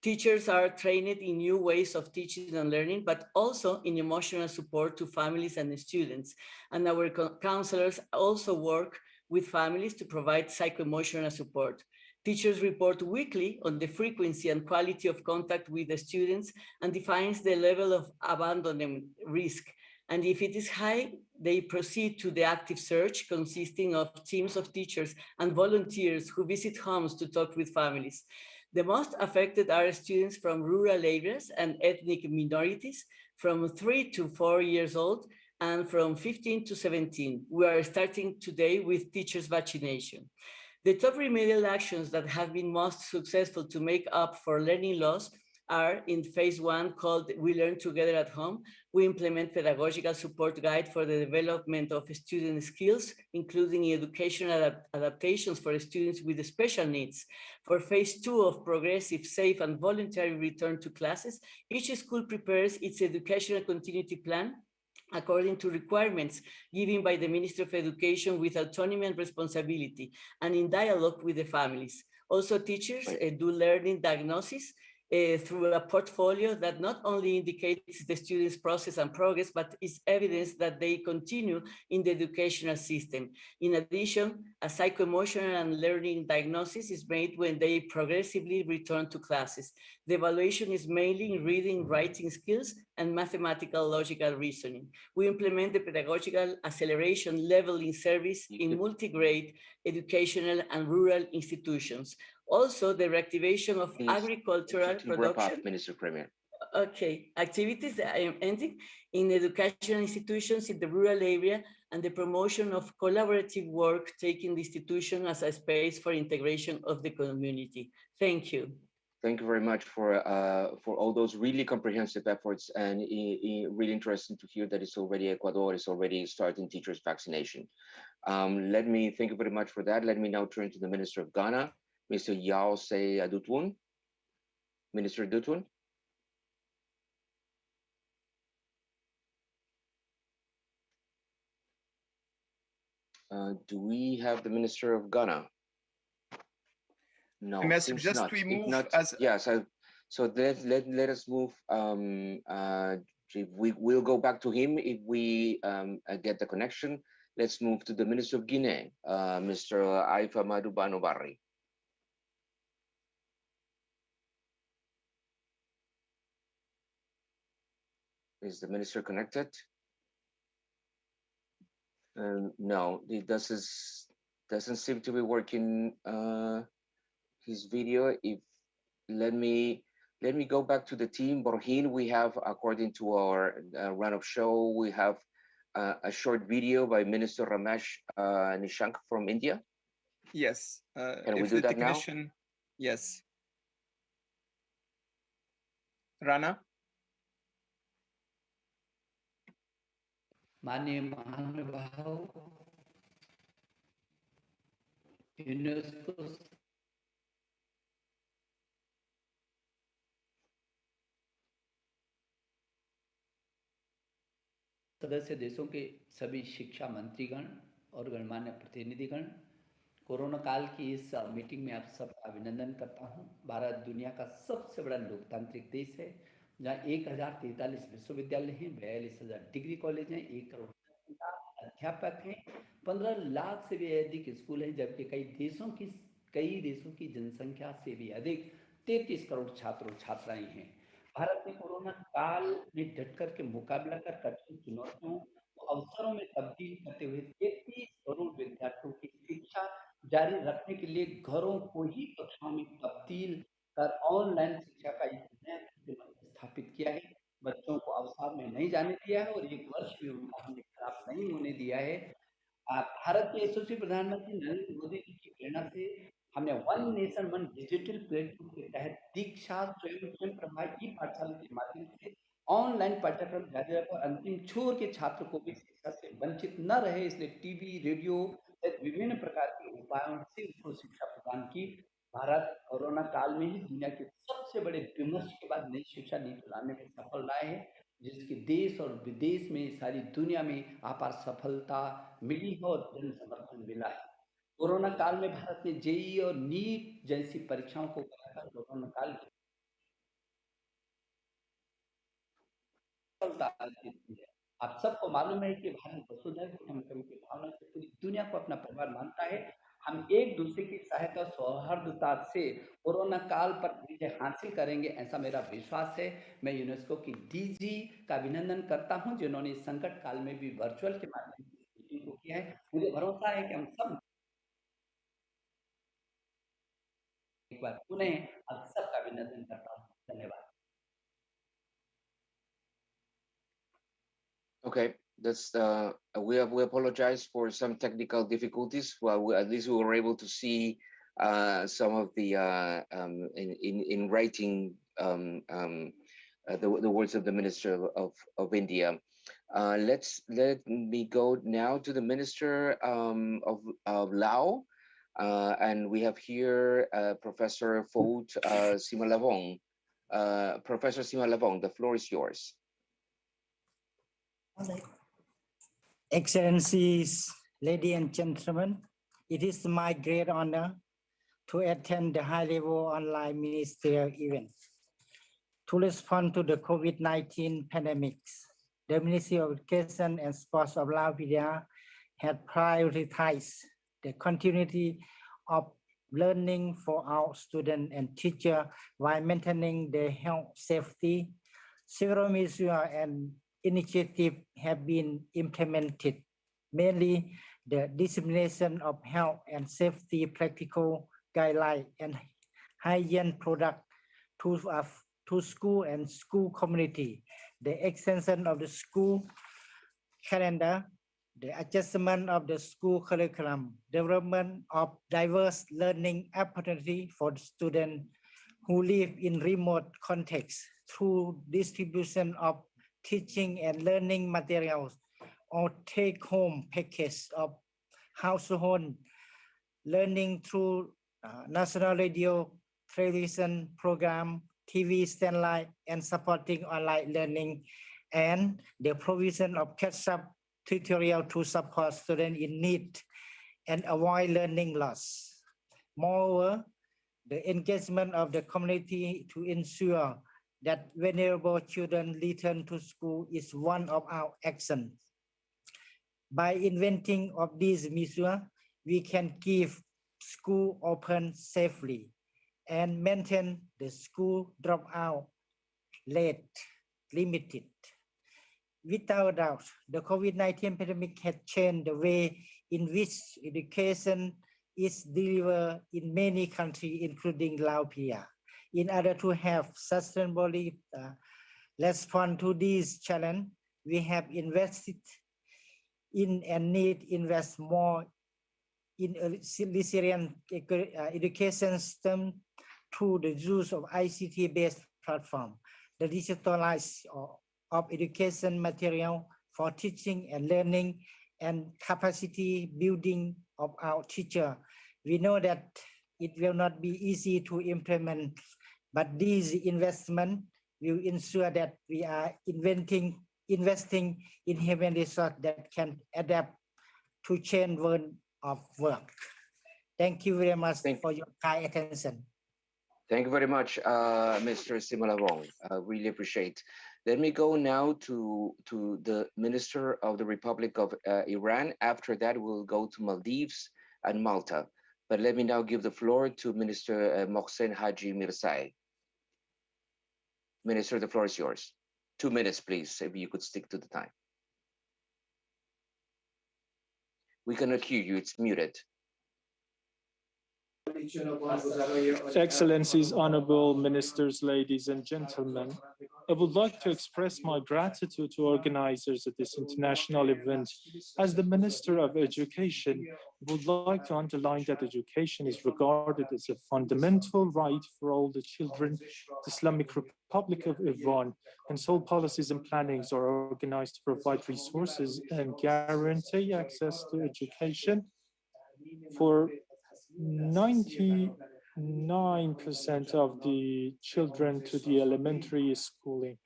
Teachers are trained in new ways of teaching and learning, but also in emotional support to families and students. And our counselors also work with families to provide psycho-emotional support. Teachers report weekly on the frequency and quality of contact with the students and defines the level of abandonment risk. And if it is high, they proceed to the active search consisting of teams of teachers and volunteers who visit homes to talk with families. The most affected are students from rural areas and ethnic minorities from 3 to 4 years old and from 15 to 17. We are starting today with teachers' vaccination. The top remedial actions that have been most successful to make up for learning loss are in phase 1 called We Learn Together at Home. We implement pedagogical support guide for the development of student skills, including educational adaptations for students with special needs. For phase 2 of progressive, safe, and voluntary return to classes, each school prepares its educational continuity plan according to requirements given by the Ministry of Education with autonomy and responsibility, and in dialogue with the families. Also, teachers do learning diagnosis through a portfolio that not only indicates the student's process and progress, but is evidence that they continue in the educational system. In addition, a psycho-emotional and learning diagnosis is made when they progressively return to classes. The evaluation is mainly in reading, writing skills, and mathematical logical reasoning. We implement the pedagogical acceleration leveling service in multi-grade educational and rural institutions. Also, the reactivation of agricultural production. Minister Premier. Okay, activities I am ending in educational institutions in the rural area and the promotion of collaborative work, taking the institution as a space for integration of the community. Thank you. Thank you very much for all those really comprehensive efforts, and really interesting to hear that Ecuador is already starting teachers vaccination. Let me thank you very much for that. Let me now turn to the Minister of Ghana, Mr. Yao Se Adutwun. Minister Adutwun. Do we have the Minister of Ghana? No, I may suggest not. we move not, as yes. So let us move. We will go back to him if we get the connection. Let's move to the Minister of Guinea, Mr. Aifa Madubano Barri. Is the minister connected? No, it doesn't seem to be working. His video. Let me go back to the team. Borhin, we have, according to our run of show, we have a short video by Minister Ramesh Nishank from India. Yes. Can we do that now? Yes. Rana? माननीय महानुभाव UNESCO सदस्य देशों के सभी शिक्षा मंत्रीगण और गणमान्य प्रतिनिधिगण, कोरोना काल की इस मीटिंग में आप सबका अभिनंदन करता हूं। भारत दुनिया का सबसे बड़ा लोकतांत्रिक देश है, जहां 1043 विश्वविद्यालय हैं, 42,000 डिग्री कॉलेज हैं, 1 करोड़ अध्यापक हैं, 15 लाख से भी अधिक स्कूल हैं, जबकि कई देशों की जनसंख्या से भी अधिक 33 करोड़ छात्र और छात्राएं हैं। भारत ने कोरोना काल में डट कर के मुकाबला कर कठिन चुनौतियों अवसरों में तब्दील करते हुए 33 करोड़ विद्यार्थियों की शिक्षा जारी रखने के लिए घरों को ही कक्षाओं में तब्दील कर ऑनलाइन शिक्षा का एक नया कीर्तिमान स्थापित किया है। बच्चों को अवसर में नहीं जाने दिया है और एक वर्ष भी उनका हमने खराब नहीं होने दिया है। भारत के यशस्वी प्रधानमंत्री नरेंद्र मोदी जी की प्रेरणा से हमने one nation one digital platform के तहत दीक्षा स्वयं प्रभा ई पाठशाला के माध्यम से ऑनलाइन पाठ्यक्रम जारी रखा और अंतिम छोर के छात्र को भी शिक्षा से वंचित न रहे, इसलिए टीवी, रेडियो विभिन्न प्रकार के उपायों से उसको शिक्षा प्रदान की। भारत कोरोना काल में ही दुनिया के सबसे बड़े विमर्श के बाद नई शिक्षा नीति लाने में सफल रहा है, जिसके देश और विदेश में सारी दुनिया में अपार सफलता मिली है और जन समर्थन मिला है। कोरोना काल में भारत ने जेईई और नीट जैसी परीक्षाओं को कराकर कोरोना काल की सफलता अर्जित की है। आप सबको मालूम है कि भारत वसुधैव कुटुंबकम की भावना से पूरी दुनिया को अपना परिवार मानता है। हम एक दूसरे की सहायता और सौहार्दता से कोरोना काल पर विजय हासिल करेंगे, ऐसा मेरा विश्वास है। मैं यूनेस्को की डीजी का अभिनंदन करता हूं, जिन्होंने इस संकट काल में भी वर्चुअल के माध्यम से मीटिंग को किया है। मुझे भरोसा है कि हम सब एक बार पुनः आप सबका अभिनंदन करता हूँ। धन्यवाद। Okay, that's we apologize for some technical difficulties. Well, at least we were able to see some of the in writing the words of the Minister of India. Let me go now to the Minister of Lao, and we have here Professor Fout Simalavong. Professor Simalavong, the floor is yours. Excellencies, ladies and gentlemen, it is my great honor to attend the high-level online ministerial event. To respond to the COVID-19 pandemic, the Ministry of Education and Sports of Laos had prioritized the continuity of learning for our students and teachers while maintaining their health safety. Several measures and initiatives have been implemented, mainly the dissemination of health and safety practical guidelines and hygiene products to school and school community, the extension of the school calendar, the adjustment of the school curriculum, development of diverse learning opportunity for students who live in remote contexts through distribution of teaching and learning materials or take-home package of household learning through national radio, television program, TV satellite, and supporting online learning, and the provision of catch-up tutorial to support students in need and avoid learning loss. Moreover, the engagement of the community to ensure that vulnerable children return to school is one of our actions. By inventing of these measures, we can keep school open safely and maintain the school dropout rate limited. Without doubt, the COVID-19 pandemic has changed the way in which education is delivered in many countries, including Laos. In order to have sustainably respond to this challenge, we have invested in and need invest more in a resilient education system through the use of ICT-based platform, the digitalized of education material for teaching and learning, and capacity building of our teacher. We know that it will not be easy to implement, but these investment will ensure that we are investing in human resources that can adapt to change world of work. Thank you very much for your kind attention. Thank you very much, Mr. Simalavong. Really appreciate. Let me go now to the Minister of the Republic of Iran. After that, we'll go to Maldives and Malta. But let me now give the floor to Minister Mohsen Haji Mirzai. Minister, the floor is yours. 2 minutes, please, if you could stick to the time. We cannot hear you, it's muted. Excellencies, honorable ministers, ladies and gentlemen, I would like to express my gratitude to organizers of this international event. As the Minister of Education, I would like to underline that education is regarded as a fundamental right for all the children of the Islamic Republic of Iran, and all policies and plannings are organized to provide resources and guarantee access to education for 99% of the children to the elementary schooling.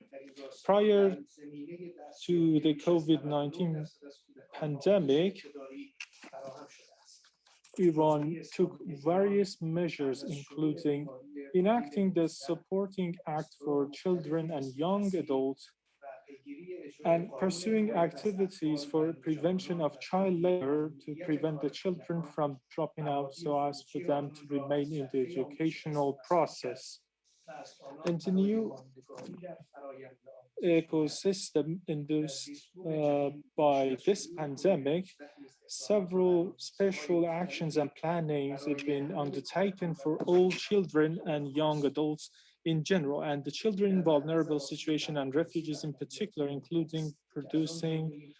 Prior to the COVID-19 pandemic, Iran took various measures, including enacting the Supporting Act for Children and Young Adults and pursuing activities for prevention of child labor to prevent the children from dropping out so as for them to remain in the educational process. And the new ecosystem induced by this pandemic, several special actions and plannings have been undertaken for all children and young adults in general, and the children in vulnerable situations and refugees in particular, including producing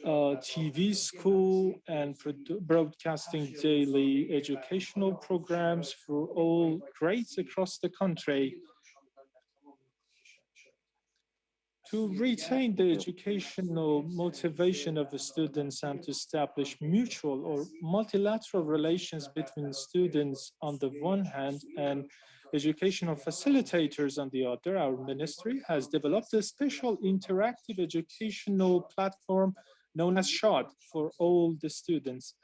TV school and broadcasting daily educational programs for all grades across the country. To retain the educational motivation of the students and to establish mutual or multilateral relations between students on the one hand and educational facilitators on the other, our ministry has developed a special interactive educational platform known as SHAD for all the students.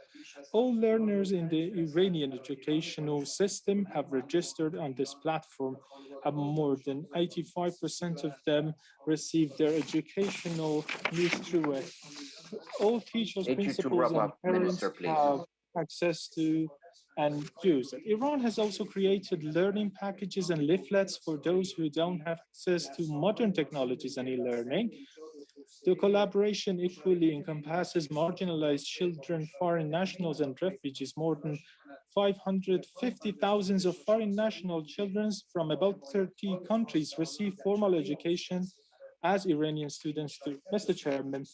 All learners in the Iranian educational system have registered on this platform, and more than 85% of them receive their educational needs through it. All teachers, principals, and parents have access to and use it. Iran has also created learning packages and leaflets for those who don't have access to modern technologies and e-learning. The collaboration equally encompasses marginalized children, foreign nationals, and refugees. More than 550,000 of foreign national children from about 30 countries receive formal education as Iranian students do. Mr. Chairman,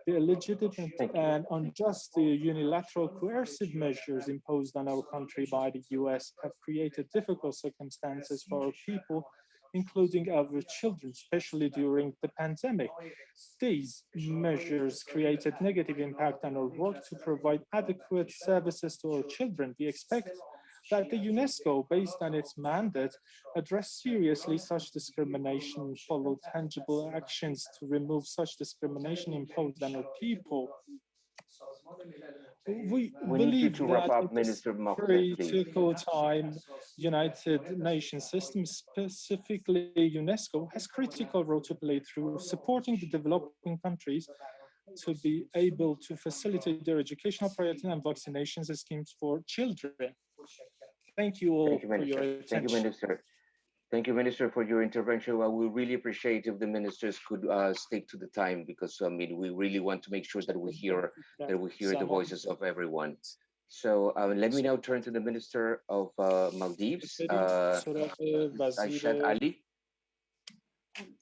the illegitimate and unjust unilateral coercive measures imposed on our country by the US have created difficult circumstances for our people, including our children, especially during the pandemic. These measures created negative impact on our work to provide adequate services to our children. We expect that the UNESCO, based on its mandate, address seriously such discrimination and follow tangible actions to remove such discrimination imposed on our people. We believe that at this critical time, United Nations system, specifically UNESCO, has critical role to play through supporting the developing countries to be able to facilitate their educational priorities and vaccinations schemes for children. Thank you all for your attention. Thank you, Minister. Thank you, Minister, for your intervention. I would really appreciate if the ministers could stick to the time, because I mean, we really want to make sure that we hear the voices of everyone. So let me now turn to the Minister of Maldives, Aishat Ali.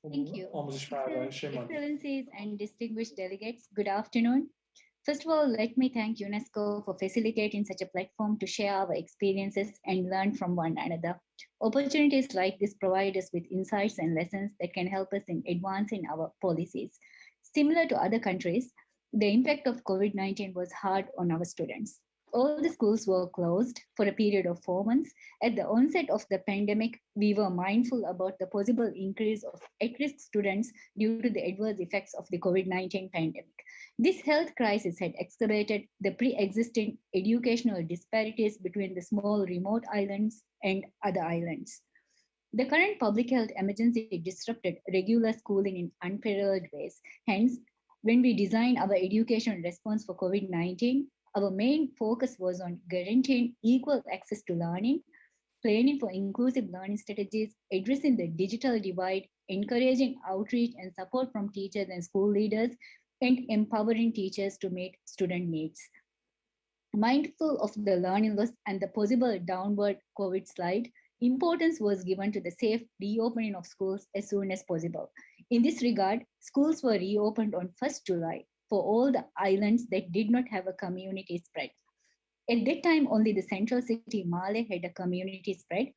Thank you. Excellencies and distinguished delegates, good afternoon. First of all, let me thank UNESCO for facilitating such a platform to share our experiences and learn from one another. Opportunities like this provide us with insights and lessons that can help us in advancing our policies. Similar to other countries, the impact of COVID-19 was hard on our students. All the schools were closed for a period of 4 months. At the onset of the pandemic, we were mindful about the possible increase of at-risk students due to the adverse effects of the COVID-19 pandemic. This health crisis had exacerbated the pre-existing educational disparities between the small remote islands and other islands. The current public health emergency disrupted regular schooling in unparalleled ways. Hence, when we designed our education response for COVID-19, our main focus was on guaranteeing equal access to learning, planning for inclusive learning strategies, addressing the digital divide, encouraging outreach and support from teachers and school leaders, and empowering teachers to meet student needs. Mindful of the learning loss and the possible downward COVID slide, importance was given to the safe reopening of schools as soon as possible. In this regard, schools were reopened on 1st July for all the islands that did not have a community spread. At that time, only the central city Male had a community spread.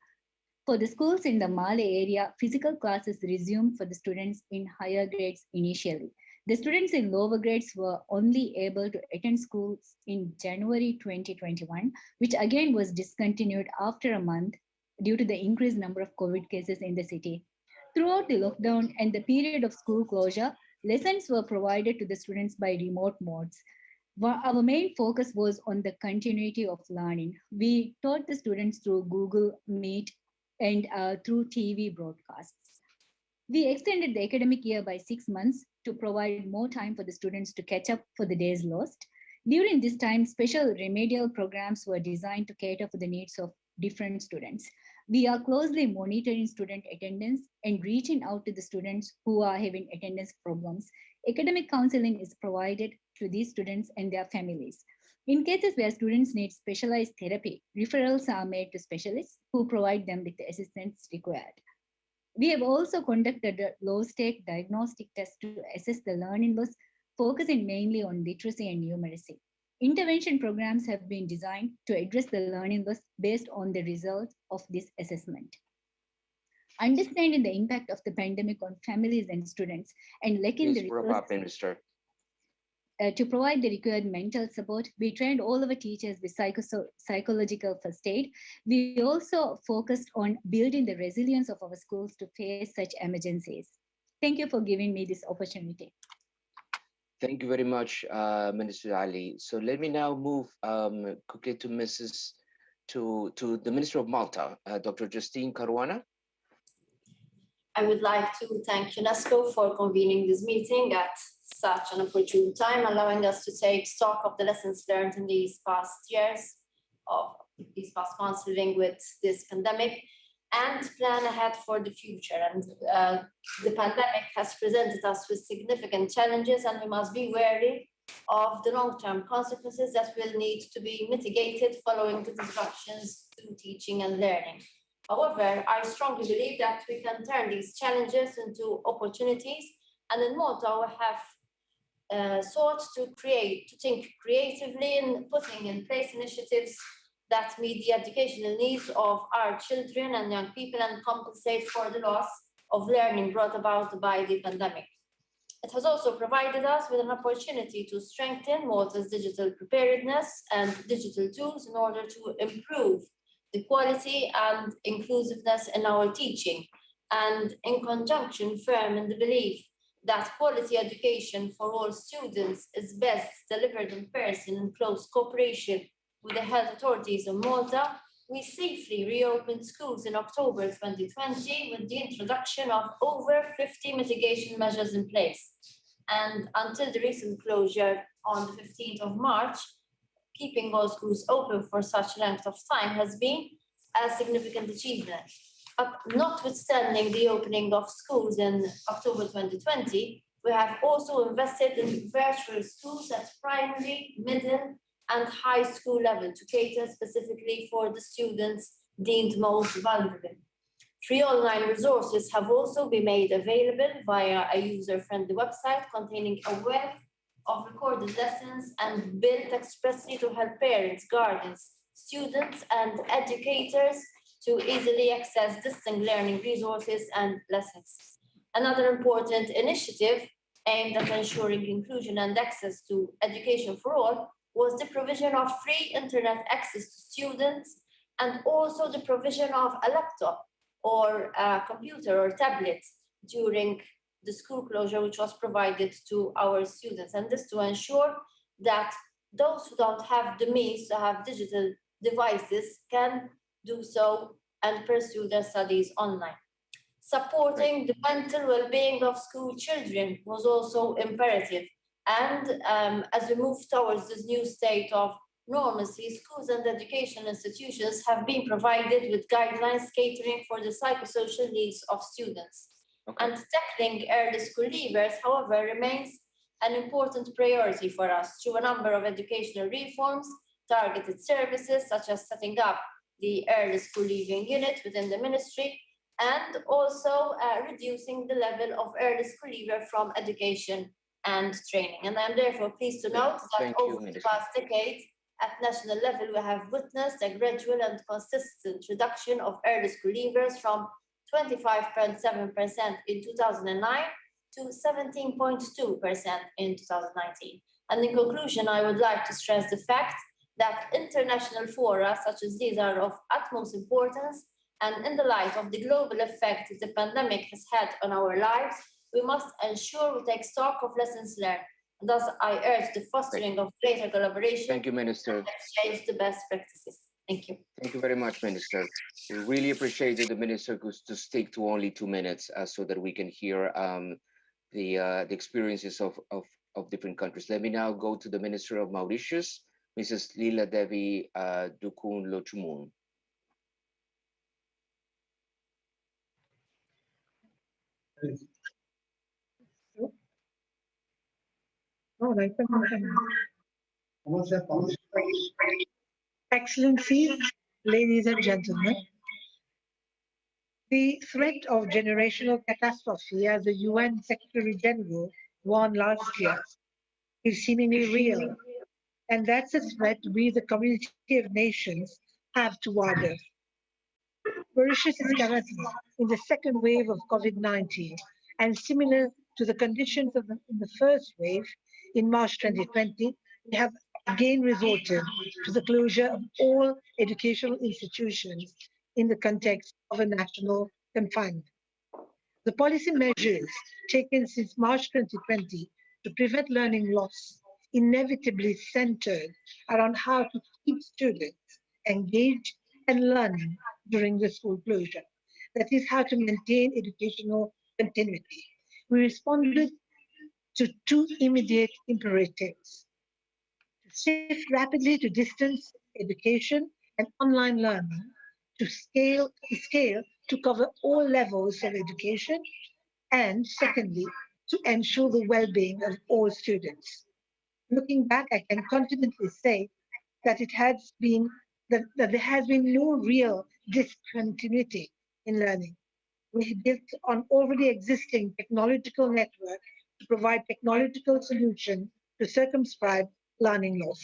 For the schools in the Male area, physical classes resumed for the students in higher grades initially. The students in lower grades were only able to attend schools in January 2021, which again was discontinued after a month due to the increased number of COVID cases in the city. Throughout the lockdown and the period of school closure, lessons were provided to the students by remote modes. Our main focus was on the continuity of learning. We taught the students through Google Meet and through TV broadcasts. We extended the academic year by 6 months to provide more time for the students to catch up for the days lost. During this time, special remedial programs were designed to cater for the needs of different students. We are closely monitoring student attendance and reaching out to the students who are having attendance problems. Academic counseling is provided to these students and their families. In cases where students need specialized therapy, referrals are made to specialists who provide them with the assistance required. We have also conducted a low-stake diagnostic test to assess the learning loss, focusing mainly on literacy and numeracy. Intervention programs have been designed to address the learning loss based on the results of this assessment. Understanding the impact of the pandemic on families and students and lacking the resources to provide the required mental support, we trained all of our teachers with psychological first aid. We also focused on building the resilience of our schools to face such emergencies. Thank you for giving me this opportunity. Thank you very much, Minister Ali. So let me now move quickly to the Minister of Malta, Dr. Justine Caruana. I would like to thank UNESCO for convening this meeting at such an opportune time, allowing us to take stock of the lessons learned in these past years, of these past months living with this pandemic, and plan ahead for the future. And the pandemic has presented us with significant challenges, and we must be wary of the long-term consequences that will need to be mitigated following the disruptions to teaching and learning. However, I strongly believe that we can turn these challenges into opportunities, and in Malta we have sought to think creatively in putting in place initiatives that meet the educational needs of our children and young people and compensate for the loss of learning brought about by the pandemic. It has also provided us with an opportunity to strengthen Malta's digital preparedness and digital tools in order to improve the quality and inclusiveness in our teaching, and in conjunction firm in the belief that quality education for all students is best delivered in person in close cooperation with the health authorities of Malta, we safely reopened schools in October 2020 with the introduction of over 50 mitigation measures in place. And until the recent closure on the 15th of March, keeping all schools open for such length of time has been a significant achievement. Notwithstanding the opening of schools in October 2020, we have also invested in virtual schools at primary, middle, and high school level to cater specifically for the students deemed most vulnerable. Free online resources have also been made available via a user-friendly website containing a wealth of recorded lessons and built expressly to help parents, guardians, students, and educators to easily access distant learning resources and lessons. Another important initiative aimed at ensuring inclusion and access to education for all was the provision of free internet access to students, and also the provision of a laptop or a computer or tablet during the school closure, which was provided to our students. And this to ensure that those who don't have the means to have digital devices can do so and pursue their studies online. Supporting the mental well-being of school children was also imperative. And as we move towards this new state of normalcy, schools and education institutions have been provided with guidelines catering for the psychosocial needs of students. Okay. And tackling early school leavers, however, remains an important priority for us through a number of educational reforms targeted services, such as setting up the early school leaving unit within the ministry, and also reducing the level of early school leaver from education and training. And I'm therefore pleased to note that over the past decade, at national level, we have witnessed a gradual and consistent reduction of early school leavers from 25.7% in 2009 to 17.2% in 2019. And in conclusion, I would like to stress the fact that international fora such as these are of utmost importance, and in the light of the global effect the pandemic has had on our lives, we must ensure we take stock of lessons learned. Thus, I urge the fostering of greater collaboration. Thank you, Minister. And exchange the best practices. Thank you. Thank you very much, Minister. We really appreciate that the Minister goes to stick to only 2 minutes so that we can hear the experiences of different countries. Let me now go to the Minister of Mauritius, Mrs. Lila Devi Dukun Lochumun. Excellencies, ladies and gentlemen, the threat of generational catastrophe, as the UN Secretary General warned last year, is seemingly real. And that's a threat we, the community of nations, have toward us. Mauritius is currently in the second wave of COVID-19, and similar to the conditions in the first wave in March 2020, we have again resorted to the closure of all educational institutions in the context of a national confinement. The policy measures taken since March 2020 to prevent learning loss inevitably centered around how to keep students engaged and learning during the school closure. That is, how to maintain educational continuity. We responded to two immediate imperatives: to shift rapidly to distance education and online learning, to scale to cover all levels of education, and secondly, to ensure the well-being of all students. Looking back, I can confidently say that that there has been no real discontinuity in learning. We built on already existing technological network to provide technological solutions to circumscribe learning loss.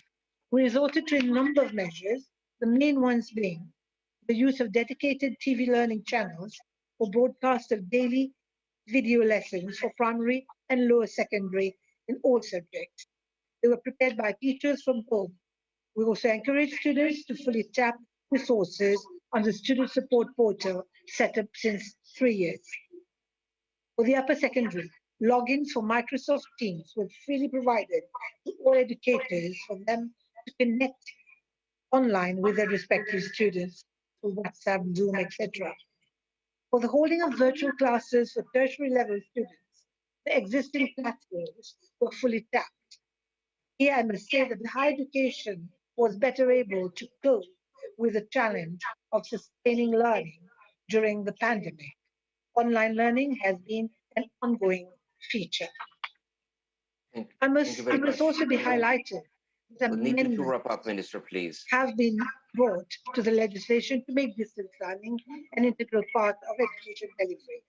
We resorted to a number of measures, the main ones being the use of dedicated TV learning channels for broadcast of daily video lessons for primary and lower secondary in all subjects. They were prepared by teachers from home. We also encourage students to fully tap resources on the student support portal set up since 3 years. For the upper secondary, logins for Microsoft Teams were freely provided to all educators for them to connect online with their respective students through WhatsApp, Zoom, etc. For the holding of virtual classes for tertiary level students, the existing platforms were fully tapped. Here I must say that the higher education was better able to cope with the challenge of sustaining learning during the pandemic. Online learning has been an ongoing feature. I must also be highlighted that many to wrap up, Minister, please. have been brought to the legislation to make distance learning an integral part of education delivery.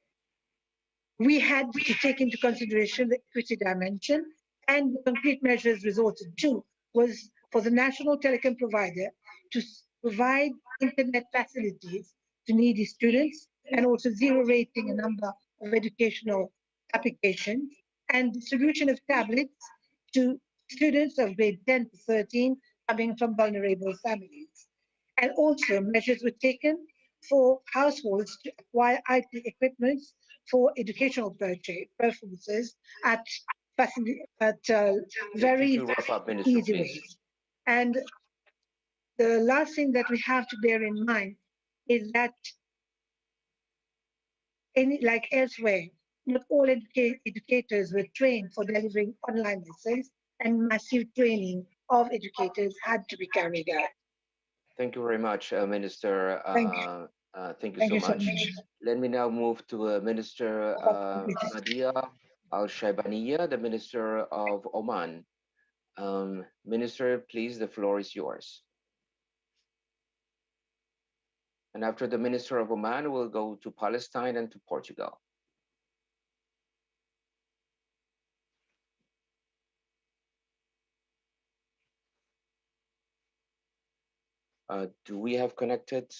We had to take into consideration the equity dimension, and the concrete measures resorted to was for the national telecom provider to provide internet facilities to needy students, and also zero rating a number of educational applications, and distribution of tablets to students of grade 10 to 13 coming from vulnerable families. And also measures were taken for households to acquire IT equipment for educational purposes at very easy ways. And the last thing that we have to bear in mind is that like elsewhere, not all educators were trained for delivering online lessons, and massive training of educators had to be carried out. Thank you very much, Minister. Thank you. Thank you so much. Let me now move to Minister Nadia Al-Shaibaniya, the Minister of Oman. Minister, please, the floor is yours. And after the Minister of Oman, we'll go to Palestine and to Portugal. Do we have connected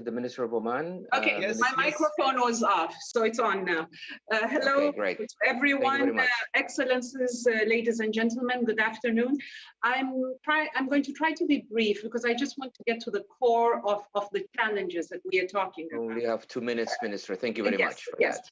the Minister of Oman? Okay, yes, my microphone was off, so it's on now. Hello, okay, great. To everyone, excellencies, ladies and gentlemen, good afternoon. I'm going to try to be brief because I just want to get to the core of the challenges that we are talking about. We have 2 minutes, Minister. Thank you very much for that.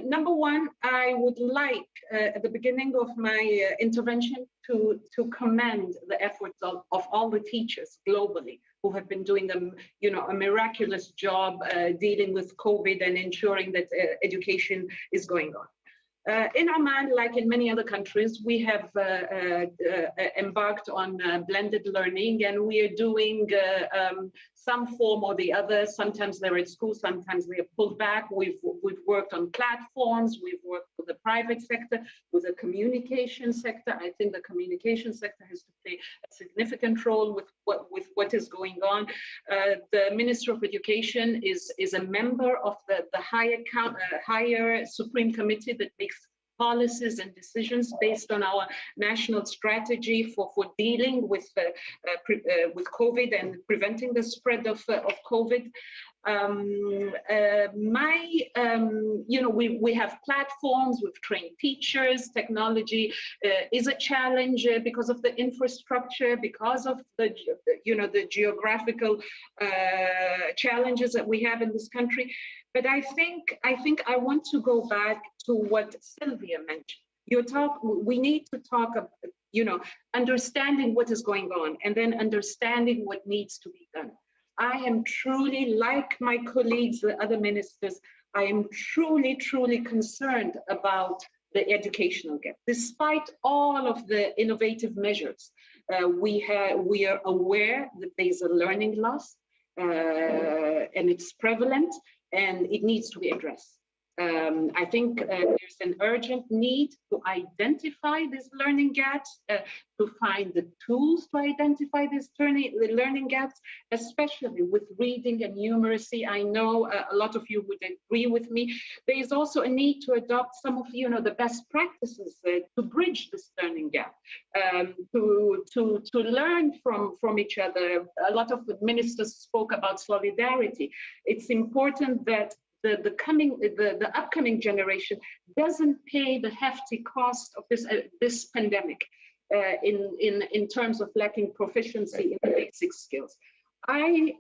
Number one, I would like at the beginning of my intervention to commend the efforts of all the teachers globally who have been doing a miraculous job dealing with COVID and ensuring that education is going on. In Oman, like in many other countries, we have embarked on blended learning, and we are doing some form or the other. Sometimes they're at school, sometimes they are pulled back. We've worked on platforms, we've worked with the private sector, with the communication sector. I think the communication sector has to play a significant role with what is going on. The Minister of Education is a member of the higher Supreme Committee that makes policies and decisions based on our national strategy for dealing with COVID and preventing the spread of COVID. We have platforms, we've trained teachers. Technology is a challenge because of the infrastructure, because of the geographical challenges that we have in this country. But I think I want to go back to what Sylvia mentioned. We need to talk about, understanding what is going on and then understanding what needs to be done. I am truly, like my colleagues, the other ministers, I am truly, truly concerned about the educational gap. Despite all of the innovative measures, we are aware that there's a learning loss and it's prevalent and it needs to be addressed. I think there's an urgent need to identify these learning gaps, to find the tools to identify these learning gaps, especially with reading and numeracy. I know a lot of you would agree with me. There is also a need to adopt some of the best practices to bridge this learning gap, to learn from each other. A lot of the ministers spoke about solidarity. It's important that the upcoming generation doesn't pay the hefty cost of this pandemic in terms of lacking proficiency in basic skills. I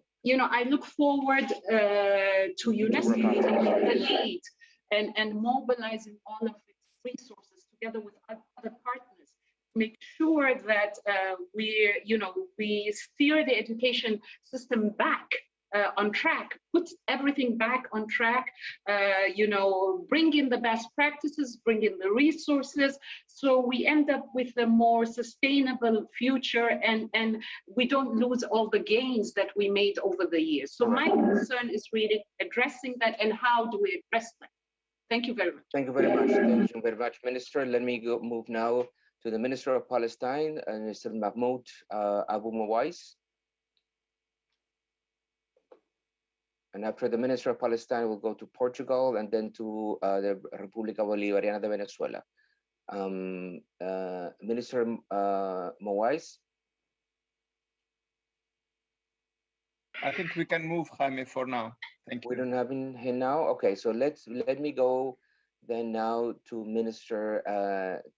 look forward to UNESCO taking the lead and mobilizing all of its resources together with other partners to make sure that we steer the education system back on track, put everything back on track, bring in the best practices, bring in the resources, so we end up with a more sustainable future and we don't lose all the gains that we made over the years. So my concern is really addressing that, and how do we address that? Thank you very much. Thank you very much. Thank you very much, Minister. Let me move now to the Minister of Palestine, Mr. Mahmoud Abu Mawais. And after the Minister of Palestine, we'll go to Portugal and then to the República Bolivariana de Venezuela. Minister Mawais. I think we can move Jaime for now. Thank you. We don't have him now. Okay, so let me go then now to Minister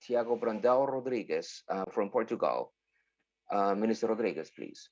Tiago Brandão Rodrigues from Portugal. Minister Rodrigues, please.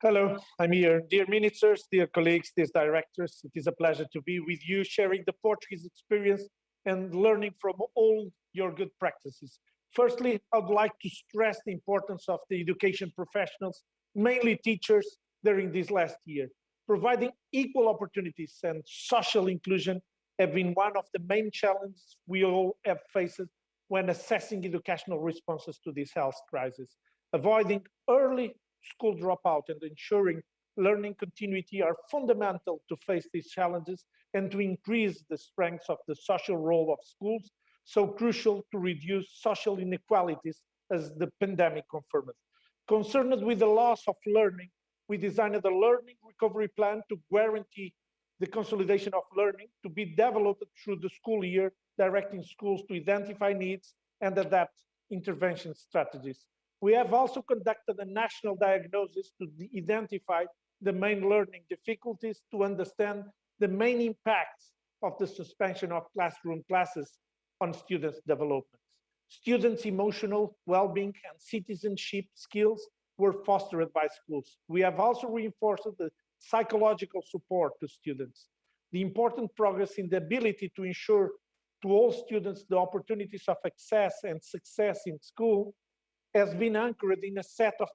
Hello, I'm here. Dear ministers, dear colleagues, dear directors, it is a pleasure to be with you, sharing the Portuguese experience and learning from all your good practices. Firstly, I would like to stress the importance of the education professionals, mainly teachers, during this last year. Providing equal opportunities and social inclusion have been one of the main challenges we all have faced when assessing educational responses to this health crisis. Avoiding early school dropout and ensuring learning continuity are fundamental to face these challenges and to increase the strengths of the social role of schools, so crucial to reduce social inequalities as the pandemic confirmed. Concerned with the loss of learning, we designed a learning recovery plan to guarantee the consolidation of learning to be developed through the school year, directing schools to identify needs and adapt intervention strategies. We have also conducted a national diagnosis to identify the main learning difficulties, to understand the main impacts of the suspension of classroom classes on students' development. Students' emotional well-being and citizenship skills were fostered by schools. We have also reinforced the psychological support to students. The important progress in the ability to ensure to all students the opportunities of access and success in school has been anchored in a set of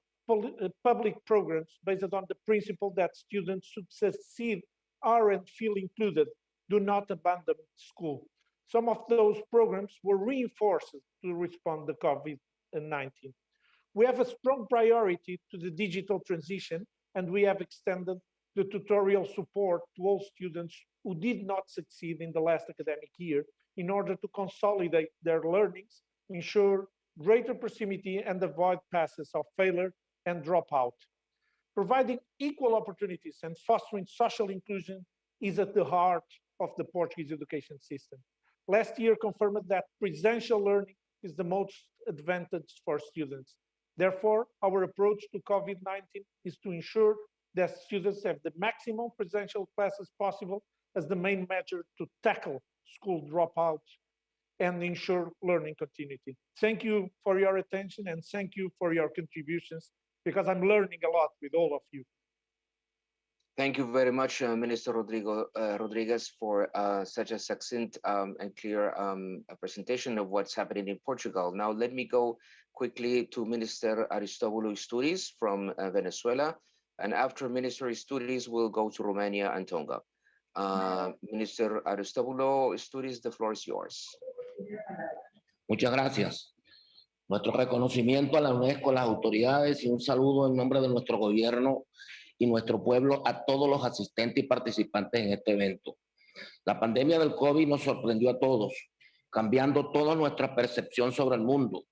public programs based on the principle that students should succeed, are and feel included, do not abandon school. Some of those programs were reinforced to respond to COVID-19. We have a strong priority to the digital transition, and we have extended the tutorial support to all students who did not succeed in the last academic year in order to consolidate their learnings, ensure greater proximity, and avoid passes of failure and dropout. Providing equal opportunities and fostering social inclusion is at the heart of the Portuguese education system. Last year confirmed that presential learning is the most advantage for students. Therefore, our approach to COVID-19 is to ensure that students have the maximum presential classes possible as the main measure to tackle school dropouts and ensure learning continuity. Thank you for your attention and thank you for your contributions, because I'm learning a lot with all of you. Thank you very much, Minister Rodriguez, for such a succinct and clear presentation of what's happening in Portugal. Now, let me go quickly to Minister Aristobulu Isturiz from Venezuela. And after Minister Isturiz, we'll go to Romania and Tonga. Minister Aristobulu Isturiz, the floor is yours. Muchas gracias. Nuestro reconocimiento a la UNESCO, a las autoridades y un saludo en nombre de nuestro gobierno y nuestro pueblo a todos los asistentes y participantes en este evento. La pandemia del COVID nos sorprendió a todos, cambiando toda nuestra percepción sobre el mundo.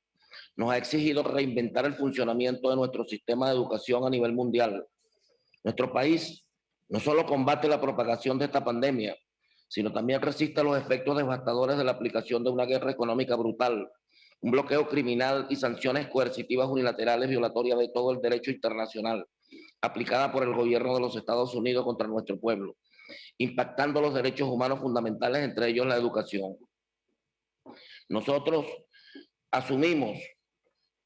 Nos ha exigido reinventar el funcionamiento de nuestro sistema de educación a nivel mundial. Nuestro país no solo combate la propagación de esta pandemia, sino también resiste los efectos devastadores de la aplicación de una guerra económica brutal, un bloqueo criminal y sanciones coercitivas unilaterales violatorias de todo el derecho internacional, aplicada por el gobierno de los Estados Unidos contra nuestro pueblo, impactando los derechos humanos fundamentales, entre ellos la educación. Nosotros asumimos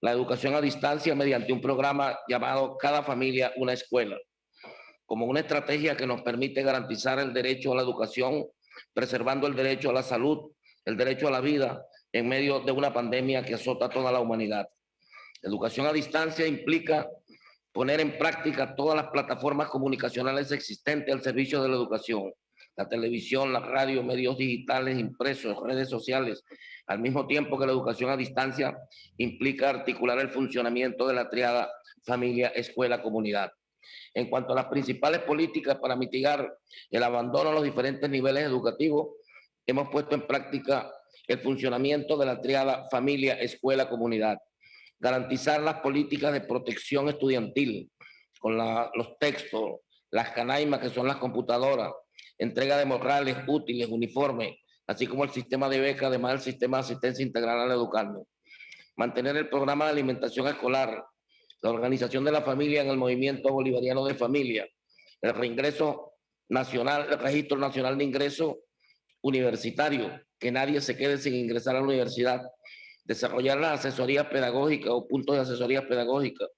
la educación a distancia mediante un programa llamado Cada Familia una Escuela, como una estrategia que nos permite garantizar el derecho a la educación, preservando el derecho a la salud, el derecho a la vida, en medio de una pandemia que azota a toda la humanidad. Educación a distancia implica poner en práctica todas las plataformas comunicacionales existentes al servicio de la educación, la televisión, la radio, medios digitales, impresos, redes sociales, al mismo tiempo que la educación a distancia implica articular el funcionamiento de la triada familia, escuela, comunidad. En cuanto a las principales políticas para mitigar el abandono a los diferentes niveles educativos, hemos puesto en práctica el funcionamiento de la triada familia, escuela, comunidad. Garantizar las políticas de protección estudiantil con los textos, las canaimas que son las computadoras, entrega de morrales, útiles, uniformes, así como el sistema de becas, además del sistema de asistencia integral al educando. Mantener el programa de alimentación escolar, la organización de la familia en el movimiento bolivariano de familia, el reingreso nacional, el registro nacional de ingreso universitario, que nadie se quede sin ingresar a la universidad, desarrollar las asesorías pedagógicas o puntos de asesorías pedagógicas,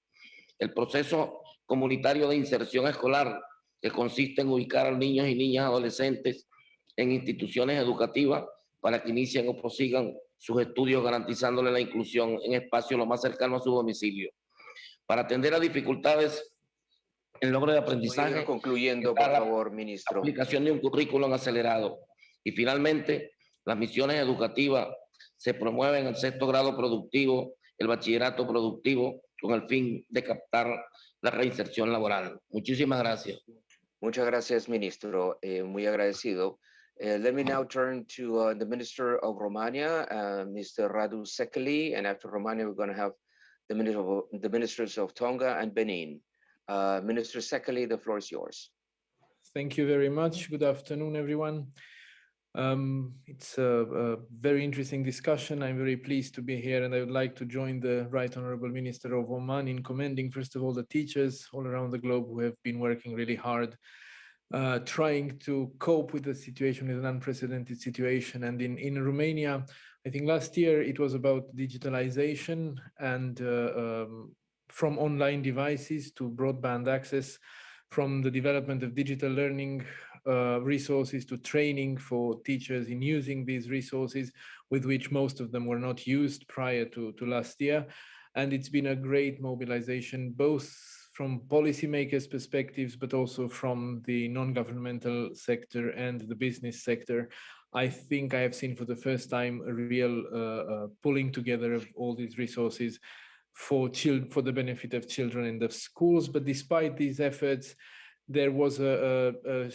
el proceso comunitario de inserción escolar, que consiste en ubicar a niños y niñas adolescentes en instituciones educativas para que inicien o prosigan sus estudios, garantizándole la inclusión en espacios lo más cercanos a su domicilio. Para atender a dificultades en logro de aprendizaje, concluyendo, por favor, ministro. Aplicación de un currículum acelerado. Y finalmente, las misiones educativas se promueven el sexto grado productivo, el bachillerato productivo, con el fin de captar la reinserción laboral. Muchísimas gracias. Muchas gracias, Ministro. Muy agradecido. Let me now turn to the Minister of Romania, Mr. Radu Sekeli, and after Romania, we're going to have the Ministers of Tonga and Benin. Minister Sekeli, the floor is yours. Thank you very much. Good afternoon, everyone. It's a very interesting discussion. I'm very pleased to be here, and I would like to join the Right Honorable Minister of Oman in commending, first of all, the teachers all around the globe who have been working really hard, trying to cope with the situation, with an unprecedented situation. And in Romania, I think last year it was about digitalization and from online devices to broadband access, from the development of digital learning resources to training for teachers in using these resources, with which most of them were not used prior to last year. And it's been a great mobilization, both from policymakers' perspectives, but also from the non-governmental sector and the business sector. I think I have seen for the first time a real pulling together of all these resources for the benefit of children in the schools. But despite these efforts, there was a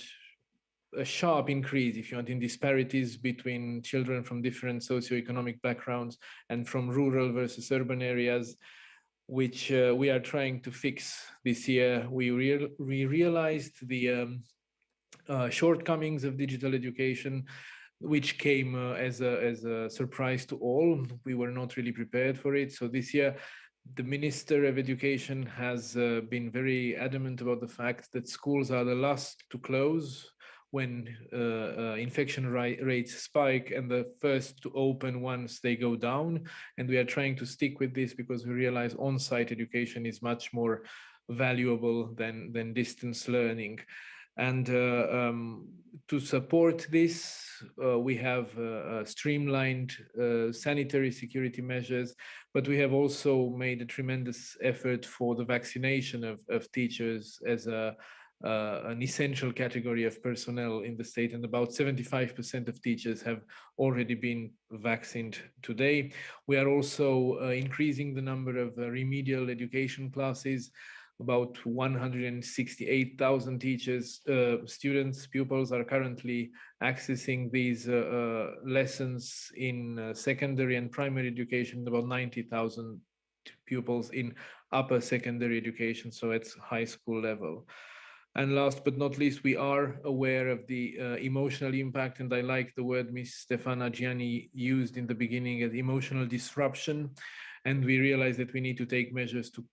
sharp increase, if you want, in disparities between children from different socioeconomic backgrounds and from rural versus urban areas, which we are trying to fix this year. We realized the shortcomings of digital education, which came as a surprise to all. We were not really prepared for it. So this year, the Minister of Education has been very adamant about the fact that schools are the last to close when infection rates spike and the first to open once they go down. And we are trying to stick with this because we realize on-site education is much more valuable than distance learning. And to support this, we have streamlined sanitary security measures, but we have also made a tremendous effort for the vaccination of teachers as an essential category of personnel in the state, and about 75% of teachers have already been vaccinated today. We are also increasing the number of remedial education classes. About 168,000 teachers, pupils are currently accessing these lessons in secondary and primary education, about 90,000 pupils in upper secondary education, so at high school level. And last but not least, we are aware of the emotional impact, and I like the word Ms. Stefana Gianni used in the beginning as emotional disruption. And we realize that we need to take measures to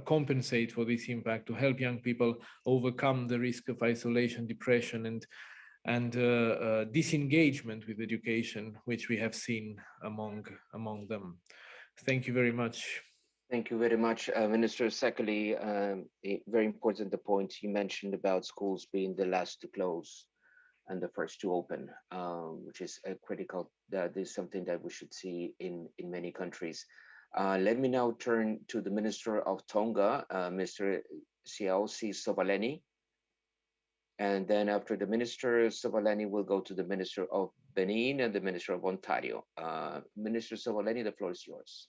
compensate for this impact, to help young people overcome the risk of isolation, depression, and disengagement with education, which we have seen among them. Thank you very much. Thank you very much, Minister Sekeli. Very important the point you mentioned about schools being the last to close and the first to open, which is critical. That is something that we should see in many countries. Let me now turn to the Minister of Tonga, Mr. Siausi Sovaleni. And then after the Minister Sovaleni, we'll go to the Minister of Benin and the Minister of Ontario. Minister Sovaleni, the floor is yours.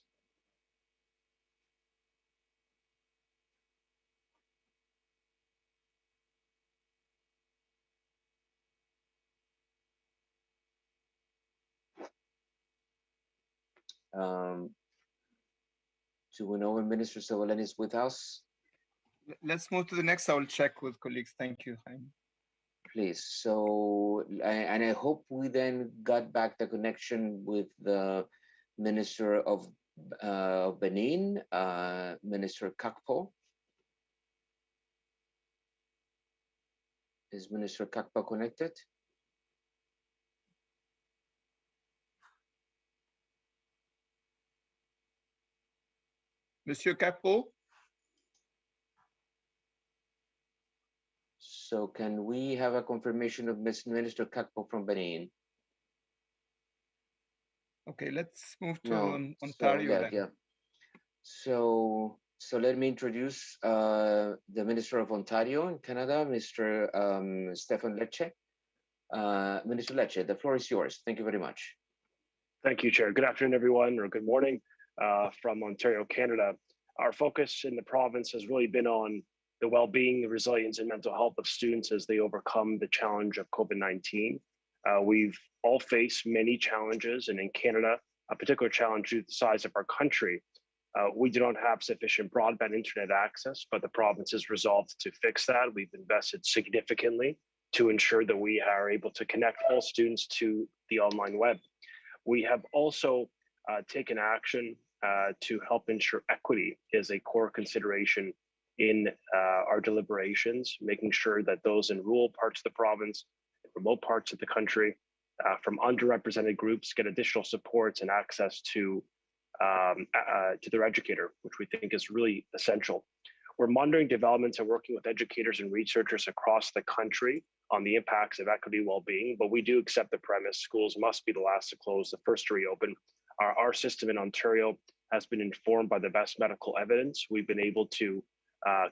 Do we know when Minister Sovaleni is with us? Let's move to the next. I will check with colleagues. Thank you, Jaime. Please. So, and I hope we then got back the connection with the Minister of Benin, Minister Kakpo. Is Minister Kakpo connected? Monsieur Kakpo? So can we have a confirmation of Minister Kakpo from Benin? Okay, let's move to Ontario. So, yeah. So let me introduce the Minister of Ontario in Canada, Mr. Stefan Lecce. Minister Lecce, the floor is yours. Thank you very much. Thank you, Chair. Good afternoon, everyone, or good morning from Ontario, Canada. Our focus in the province has really been on the well-being, the resilience, and mental health of students as they overcome the challenge of COVID-19. We've all faced many challenges, and in Canada, a particular challenge due to the size of our country. We do not have sufficient broadband internet access, but the province has resolved to fix that. We've invested significantly to ensure that we are able to connect all students to the online web. We have also taken action to help ensure equity is a core consideration in our deliberations, making sure that those in rural parts of the province, remote parts of the country, from underrepresented groups get additional supports and access to their educator, which we think is really essential. We're monitoring developments and working with educators and researchers across the country on the impacts of equity well-being, but we do accept the premise schools must be the last to close, the first to reopen. Our system in Ontario has been informed by the best medical evidence. We've been able to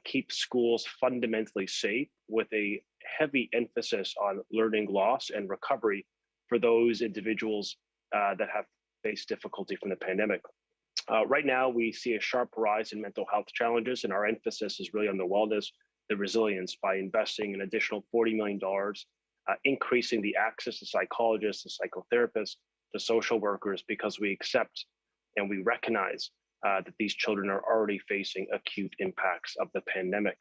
keep schools fundamentally safe with a heavy emphasis on learning loss and recovery for those individuals that have faced difficulty from the pandemic. Right now, we see a sharp rise in mental health challenges, and our emphasis is really on the wellness, the resilience, by investing an additional $40 million, increasing the access to psychologists, to psychotherapists, to social workers, because we accept and we recognize that these children are already facing acute impacts of the pandemic.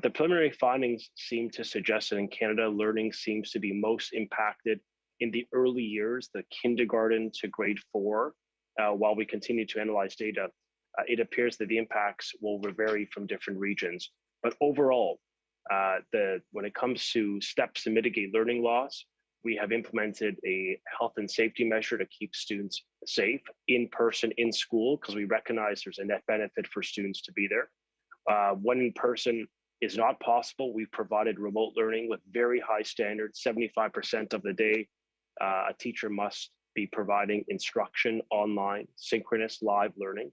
The preliminary findings seem to suggest that in Canada, learning seems to be most impacted in the early years, the kindergarten to grade 4. While we continue to analyze data, it appears that the impacts will vary from different regions. But overall, when it comes to steps to mitigate learning loss, we have implemented a health and safety measure to keep students safe in person in school, because we recognize there's a net benefit for students to be there. When in person is not possible, we've provided remote learning with very high standards. 75% of the day, a teacher must be providing instruction online, synchronous live learning.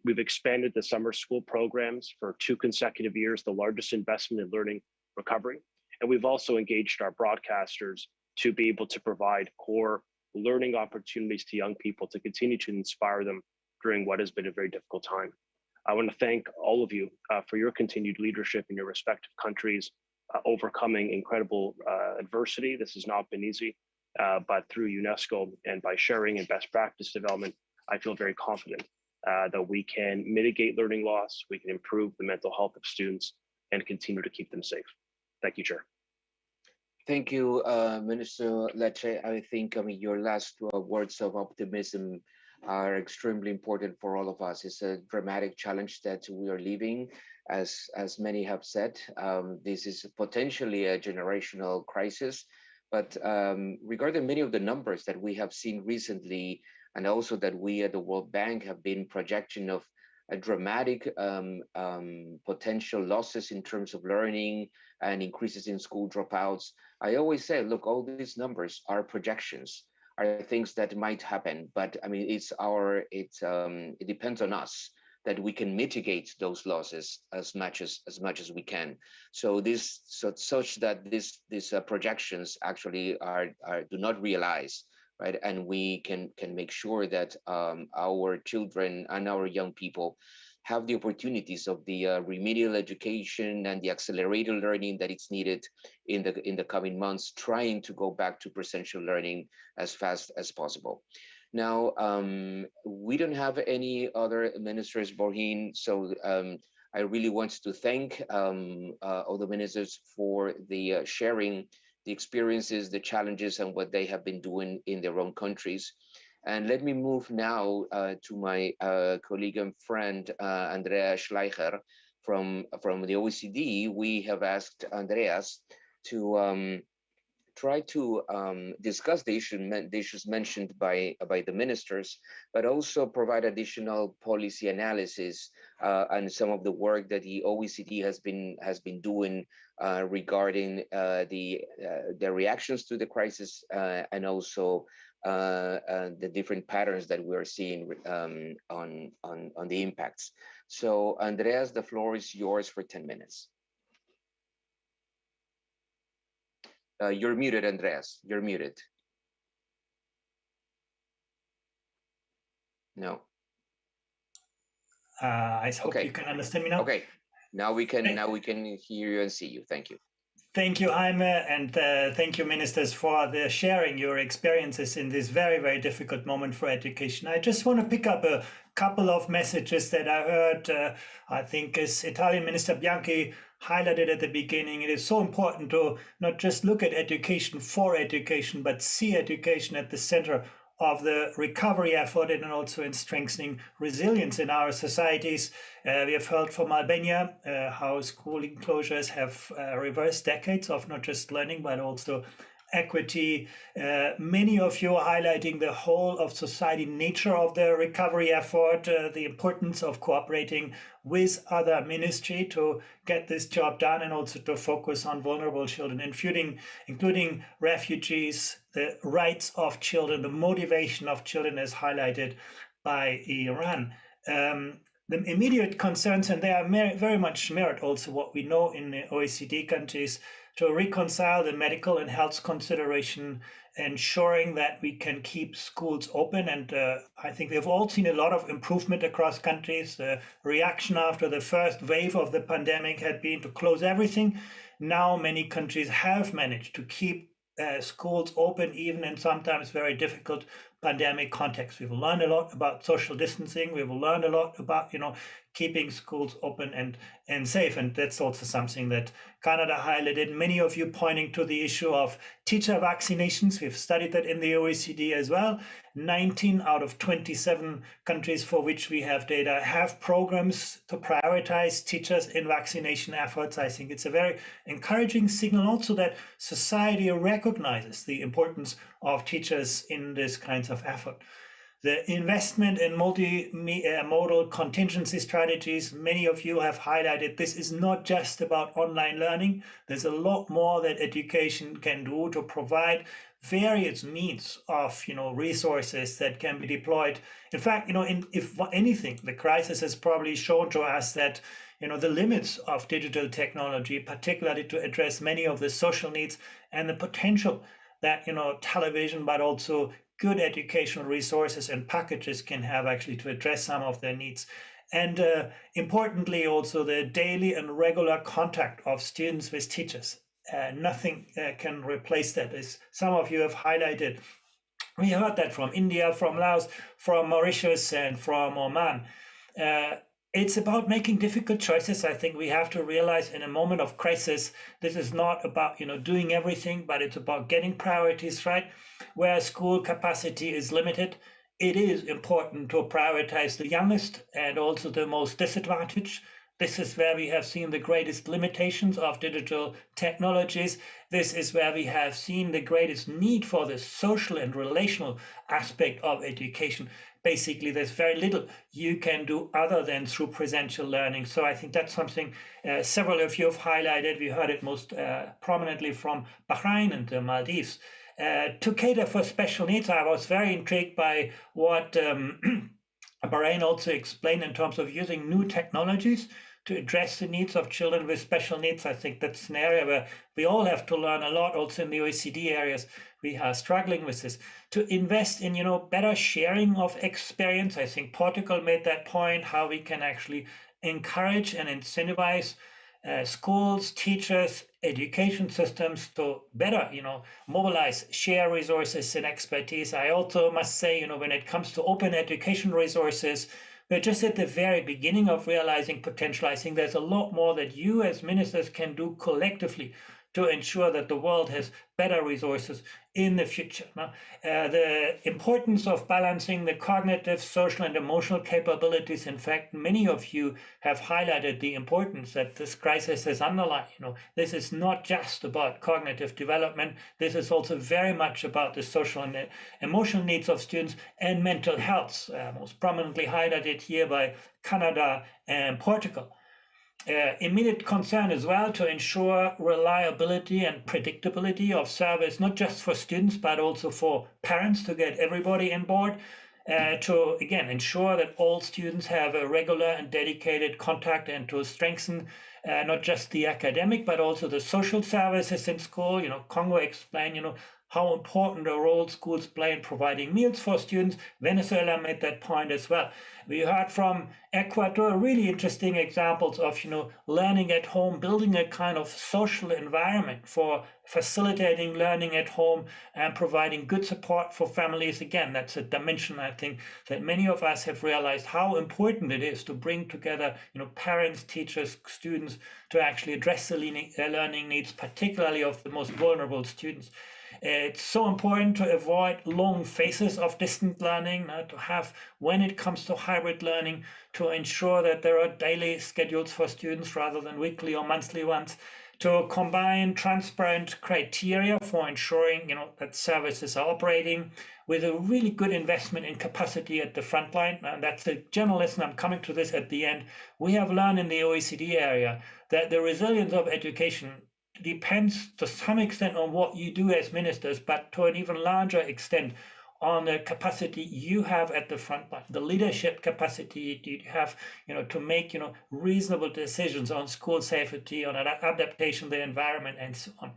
We've expanded the summer school programs for 2 consecutive years, the largest investment in learning recovery. And we've also engaged our broadcasters to be able to provide core learning opportunities to young people to continue to inspire them during what has been a very difficult time. I want to thank all of you for your continued leadership in your respective countries, overcoming incredible adversity. This has not been easy. But through UNESCO and by sharing and best practice development, I feel very confident that we can mitigate learning loss, we can improve the mental health of students, and continue to keep them safe. Thank you, Chair. Thank you, Minister Lecce. I think, your last words of optimism are extremely important for all of us. It's a dramatic challenge that we are living, as many have said. This is potentially a generational crisis. But regarding many of the numbers that we have seen recently, and also that we at the World Bank have been projecting of a dramatic potential losses in terms of learning and increases in school dropouts, I always say, look, all these numbers are projections, are things that might happen. But I mean, it depends on us that we can mitigate those losses as much as we can. So such that these projections actually do not realize, right? And we can make sure that our children and our young people have the opportunities of the remedial education and the accelerated learning that is needed in the coming months, trying to go back to presential learning as fast as possible. Now, we don't have any other ministers, Borhin, so I really want to thank all the ministers for the sharing the experiences, the challenges, and what they have been doing in their own countries. And let me move now to my colleague and friend, Andrea Schleicher from the OECD. We have asked Andreas to try to discuss the issues mentioned by the ministers, but also provide additional policy analysis and some of the work that the OECD has been doing regarding the reactions to the crisis and also the different patterns that we are seeing on the impacts. So Andreas, the floor is yours for 10 minutes. You're muted, Andreas. You're muted. No. I hope you can understand me now. Okay, now we can hear you and see you. Thank you. Thank you, Jaime, and thank you, ministers, for sharing your experiences in this very, very difficult moment for education. I just want to pick up a couple of messages that I heard. I think as Italian Minister Bianchi highlighted at the beginning, it is so important to not just look at education for education, but see education at the center of the recovery effort and also in strengthening resilience in our societies. We have heard from Albania how schooling closures have reversed decades of not just learning, but also equity. Many of you are highlighting the whole of society nature of the recovery effort, the importance of cooperating with other ministry to get this job done and also to focus on vulnerable children, including refugees, the rights of children, the motivation of children as highlighted by Iran. The immediate concerns, and they are very much mirrored also what we know in the OECD countries, to reconcile the medical and health consideration, ensuring that we can keep schools open. And I think we've all seen a lot of improvement across countries. The reaction after the first wave of the pandemic had been to close everything. Now many countries have managed to keep schools open, even in sometimes very difficult pandemic context. We've learned a lot about social distancing. We've learned a lot about, keeping schools open and safe. And that's also something that Canada highlighted. Many of you pointing to the issue of teacher vaccinations. We've studied that in the OECD as well. 19 out of 27 countries for which we have data have programs to prioritize teachers in vaccination efforts. I think it's a very encouraging signal also that society recognizes the importance of teachers in this kinds of effort. The investment in multimodal contingency strategies, many of you have highlighted, this is not just about online learning. There's a lot more that education can do to provide various means of resources that can be deployed. In fact, if anything, the crisis has probably shown to us that the limits of digital technology, particularly to address many of the social needs and the potential that television, but also good educational resources and packages can have actually to address some of their needs. And importantly, also the daily and regular contact of students with teachers. Nothing can replace that. As some of you have highlighted, we heard that from India, from Laos, from Mauritius, and from Oman. It's about making difficult choices. I think we have to realize in a moment of crisis, this is not about doing everything, but it's about getting priorities right. Where school capacity is limited, it is important to prioritize the youngest and also the most disadvantaged. This is where we have seen the greatest limitations of digital technologies. This is where we have seen the greatest need for the social and relational aspect of education. Basically, there's very little you can do other than through presential learning. So I think that's something several of you have highlighted. We heard it most prominently from Bahrain and the Maldives. To cater for special needs, I was very intrigued by what Bahrain also explained in terms of using new technologies to address the needs of children with special needs. I think that's an area where we all have to learn a lot. Also in the OECD areas, we are struggling with this. To invest in, better sharing of experience. I think Portugal made that point, how we can actually encourage and incentivize schools, teachers, education systems to better, mobilize, share resources and expertise. I also must say, when it comes to open education resources, we're just at the very beginning of realizing potential. I think there's a lot more that you as ministers can do collectively to ensure that the world has better resources in the future. The importance of balancing the cognitive, social, and emotional capabilities. In fact, many of you have highlighted the importance that this crisis has underlined. This is not just about cognitive development. This is also very much about the social and emotional needs of students and mental health, most prominently highlighted here by Canada and Portugal. Immediate concern as well to ensure reliability and predictability of service, not just for students, but also for parents, to get everybody on board, to, again, ensure that all students have a regular and dedicated contact, and to strengthen not just the academic, but also the social services in school. Congo explained, how important a role schools play in providing meals for students. Venezuela made that point as well. We heard from Ecuador really interesting examples of, learning at home, building a kind of social environment for facilitating learning at home and providing good support for families. Again, that's a dimension, I think, that many of us have realized how important it is to bring together, parents, teachers, students to actually address the learning needs, particularly of the most vulnerable students. It's so important to avoid long phases of distant learning, to have, when it comes to hybrid learning, to ensure that there are daily schedules for students rather than weekly or monthly ones, to combine transparent criteria for ensuring that services are operating with a really good investment in capacity at the front line. And that's the general lesson. I'm coming to this at the end. We have learned in the OECD area that the resilience of education depends to some extent on what you do as ministers, but to an even larger extent on the capacity you have at the front line, the leadership capacity you have, to make, reasonable decisions on school safety, on adaptation to the environment, and so on.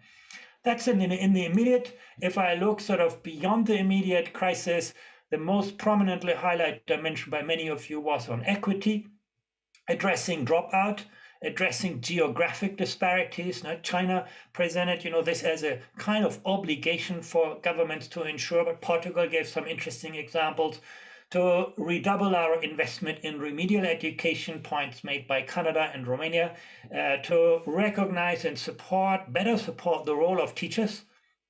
That's in the immediate. If I look sort of beyond the immediate crisis, the most prominently highlighted dimension by many of you was on equity, addressing dropout, addressing geographic disparities. Now, China presented, this as a kind of obligation for governments to ensure, but Portugal gave some interesting examples, to redouble our investment in remedial education, points made by Canada and Romania, to recognize and better support the role of teachers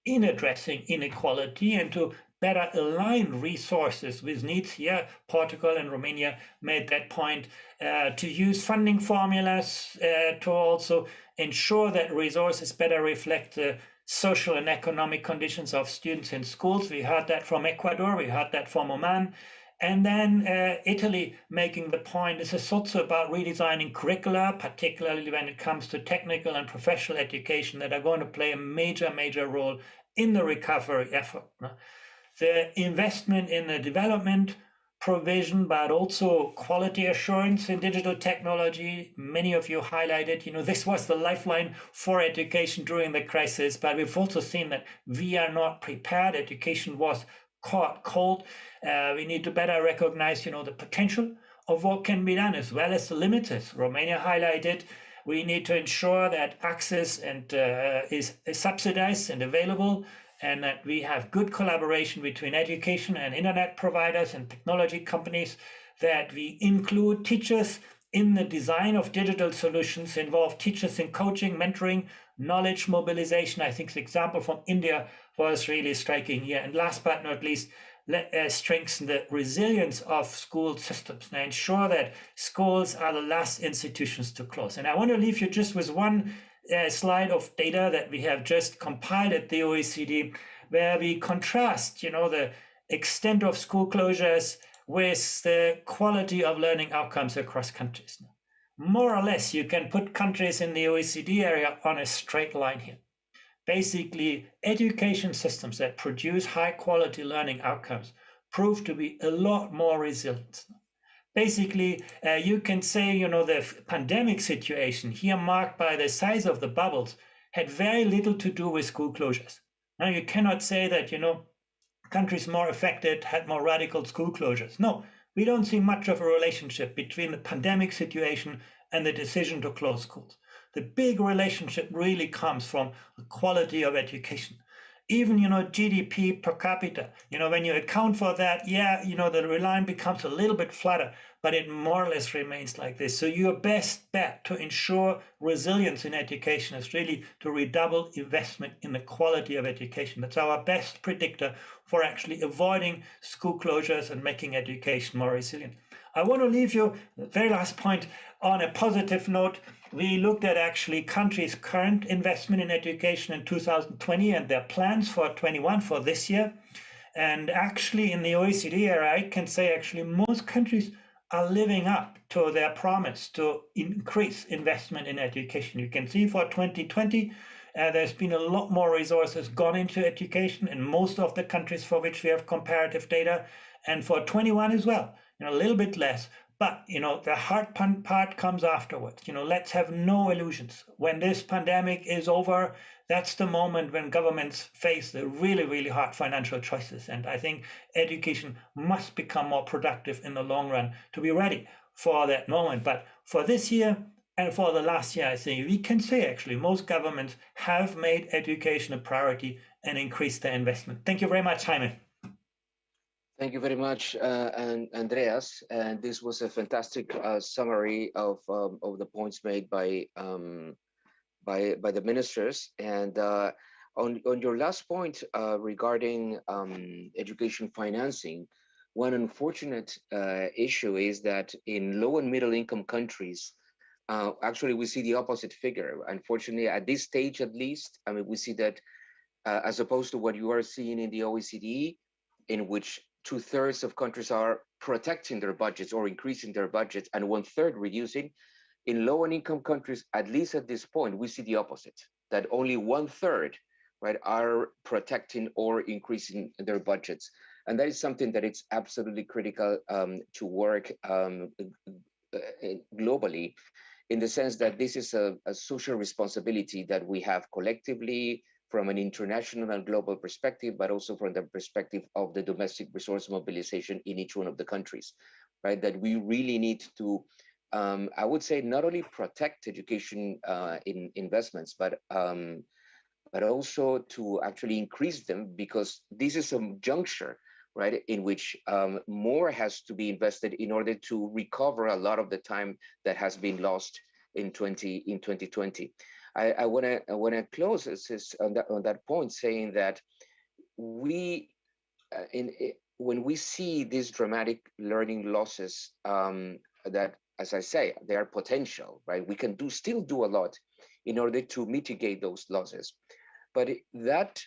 in addressing inequality, and to better align resources with needs. Here, Portugal and Romania made that point, to use funding formulas to also ensure that resources better reflect the social and economic conditions of students in schools. We heard that from Ecuador, we heard that from Oman. And then Italy making the point, this is also about redesigning curricula, particularly when it comes to technical and professional education, that are going to play a major, major role in the recovery effort. The investment in the development provision, but also quality assurance in digital technology. Many of you highlighted, this was the lifeline for education during the crisis, but we've also seen that we are not prepared. Education was caught cold. We need to better recognize, the potential of what can be done as well as the limits. As Romania highlighted, we need to ensure that access is subsidized and available, and that we have good collaboration between education and internet providers and technology companies, that we include teachers in the design of digital solutions, involve teachers in coaching, mentoring, knowledge mobilization. I think the example from India was really striking here. And last but not least, let us strengthen the resilience of school systems and ensure that schools are the last institutions to close. And I want to leave you just with one slide of data that we have just compiled at the OECD, where we contrast, the extent of school closures with the quality of learning outcomes across countries. More or less, you can put countries in the OECD area on a straight line here. Basically, education systems that produce high quality learning outcomes prove to be a lot more resilient. Basically, you can say, the pandemic situation here, marked by the size of the bubbles, had very little to do with school closures. Now, you cannot say that, countries more affected had more radical school closures. No, we don't see much of a relationship between the pandemic situation and the decision to close schools. The big relationship really comes from the quality of education. Even, GDP per capita, when you account for that, the line becomes a little bit flatter, but it more or less remains like this. So your best bet to ensure resilience in education is really to redouble investment in the quality of education. That's our best predictor for actually avoiding school closures and making education more resilient. I want to leave you, the very last point, on a positive note. We looked at actually countries' current investment in education in 2020 and their plans for 21 for this year. And actually in the OECD area, I can say actually most countries are living up to their promise to increase investment in education. You can see for 2020, there's been a lot more resources gone into education in most of the countries for which we have comparative data. And for 21 as well, a little bit less, But, the hard part comes afterwards. Let's have no illusions. When this pandemic is over, that's the moment when governments face the really, really hard financial choices. And I think education must become more productive in the long run to be ready for that moment. But for this year and for the last year, I think we can say actually most governments have made education a priority and increased their investment. Thank you very much, Jaime. Thank you very much, Andreas. And this was a fantastic summary of the points made by the ministers. And on your last point regarding education financing, one unfortunate issue is that in low and middle income countries, actually we see the opposite figure. Unfortunately, at this stage at least, I mean, we see that as opposed to what you are seeing in the OECD, in which 2/3 of countries are protecting their budgets or increasing their budgets and 1/3 reducing. In low and income countries, at least at this point, we see the opposite, that only 1/3, right, are protecting or increasing their budgets. And that is something that it's absolutely critical to work globally, in the sense that this is a social responsibility that we have collectively, from an international and global perspective, but also from the perspective of the domestic resource mobilization in each one of the countries, right? That we really need to, I would say, not only protect education in investments, but also to actually increase them, because this is a juncture, right, in which more has to be invested in order to recover a lot of the time that has been lost in 2020. I want to close on that point, saying that when we see these dramatic learning losses, that, as I say, they are potential, right? We can still do a lot in order to mitigate those losses, but that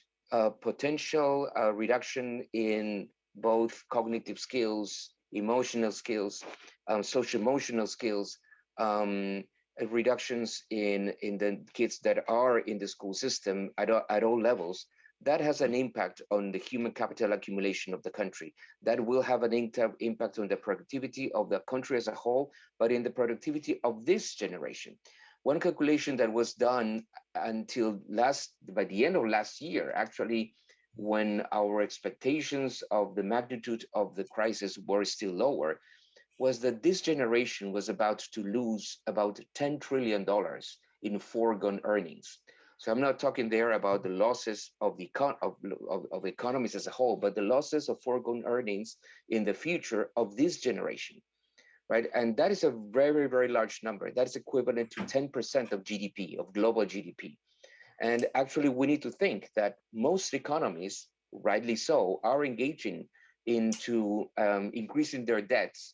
potential reduction in both cognitive skills, emotional skills, social-emotional skills, reductions in the kids that are in the school system at all levels, that has an impact on the human capital accumulation of the country. That will have an impact on the productivity of the country as a whole, but in the productivity of this generation. One calculation that was done by the end of last year, actually, when our expectations of the magnitude of the crisis were still lower, was that this generation was about to lose about $10 trillion in foregone earnings. So I'm not talking there about the losses of the economies as a whole, but the losses of foregone earnings in the future of this generation, right? And that is a very, very large number. That is equivalent to 10% of GDP, of global GDP. And actually, we need to think that most economies, rightly so, are engaging into increasing their debts,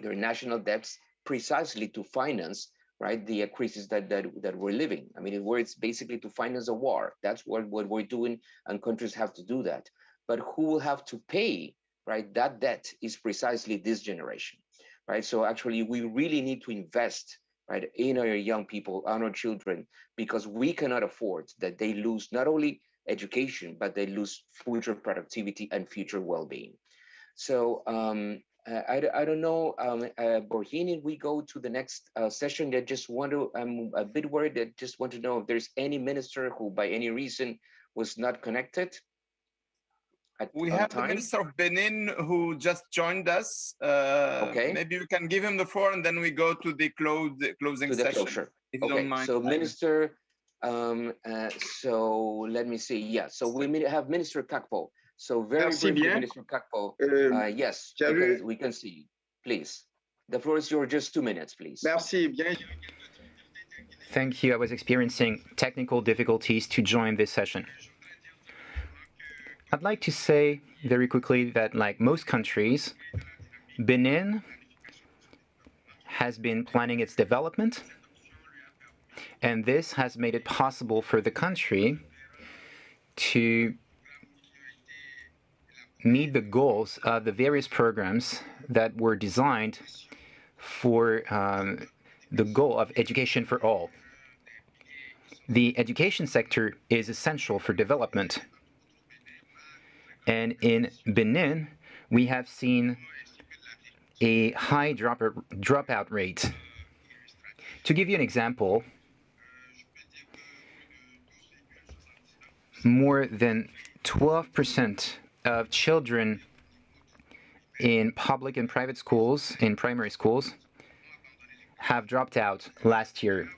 their national debts, precisely to finance, right, the crisis that we're living. I mean, where it's basically to finance a war. That's what we're doing, and countries have to do that. But who will have to pay, right, that debt is precisely this generation, right? So actually, we really need to invest, right, in our young people, on our children, because we cannot afford that they lose not only education, but they lose future productivity and future well-being. So I don't know, Borhini, we go to the next session. I just want to, I'm a bit worried. I just want to know if there's any minister who, by any reason, was not connected. We have the Minister of Benin who just joined us. Okay. Maybe we can give him the floor, and then we go to the closing session. If you don't mind. So Minister, so let me see. Yeah, so we have Minister Kakpo. So very briefly, Minister Kakpo. Yes, we can see. Please, the floor is yours. Just 2 minutes, please. Thank you. I was experiencing technical difficulties to join this session. I'd like to say very quickly that, like most countries, Benin has been planning its development, and this has made it possible for the country to meet the goals of the various programs that were designed for the goal of education for all. The education sector is essential for development. And in Benin, we have seen a high dropout rate. To give you an example, more than 12% of children in public and private schools, in primary schools, have dropped out last year.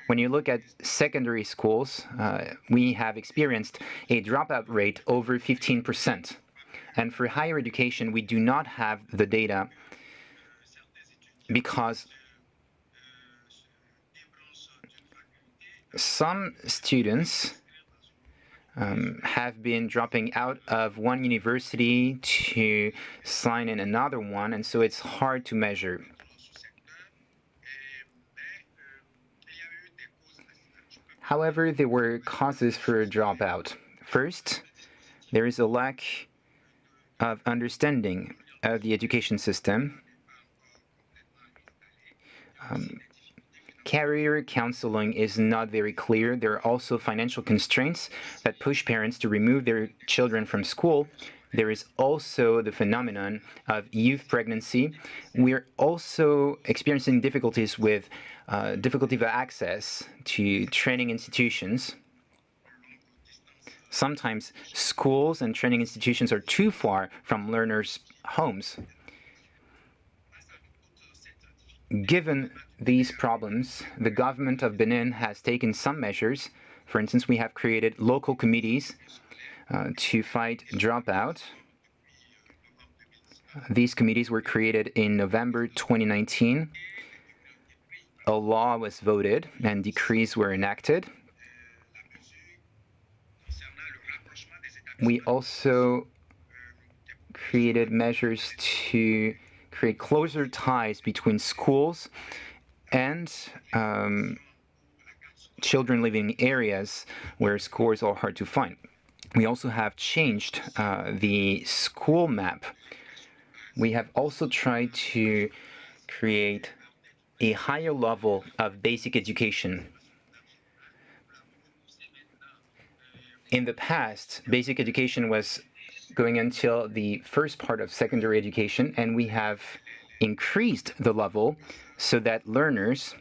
When you look at secondary schools, we have experienced a dropout rate over 15%. And for higher education, we do not have the data because some students have been dropping out of one university to sign in another one, and so it's hard to measure. However, there were causes for a dropout. First, there is a lack of understanding of the education system. Career counseling is not very clear. There are also financial constraints that push parents to remove their children from school. There is also the phenomenon of youth pregnancy. We're also experiencing difficulties with difficulty of access to training institutions. Sometimes schools and training institutions are too far from learners' homes. Given these problems, the government of Benin has taken some measures. For instance, we have created local committees to fight dropout. These committees were created in November 2019. A law was voted and decrees were enacted. We also created measures to create closer ties between schools and children living in areas where schools are hard to find. We also have changed the school map. We have also tried to create a higher level of basic education. In the past, basic education was going until the first part of secondary education, and we have increased the level so that learners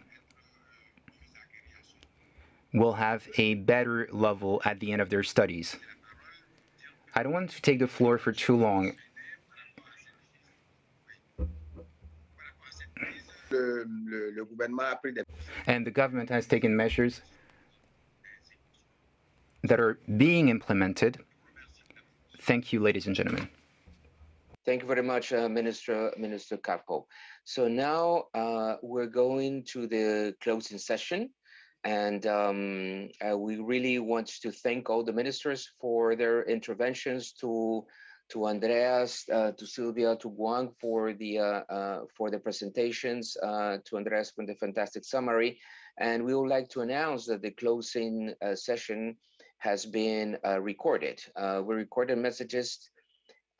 will have a better level at the end of their studies. I don't want to take the floor for too long. And the government has taken measures that are being implemented. Thank you, ladies and gentlemen. Thank you very much, Minister Carpo. So now we're going to the closing session. And we really want to thank all the ministers for their interventions, to Andreas, to Sylvia, to Guang for the presentations, to Andreas for the fantastic summary. And we would like to announce that the closing session has been recorded. We recorded messages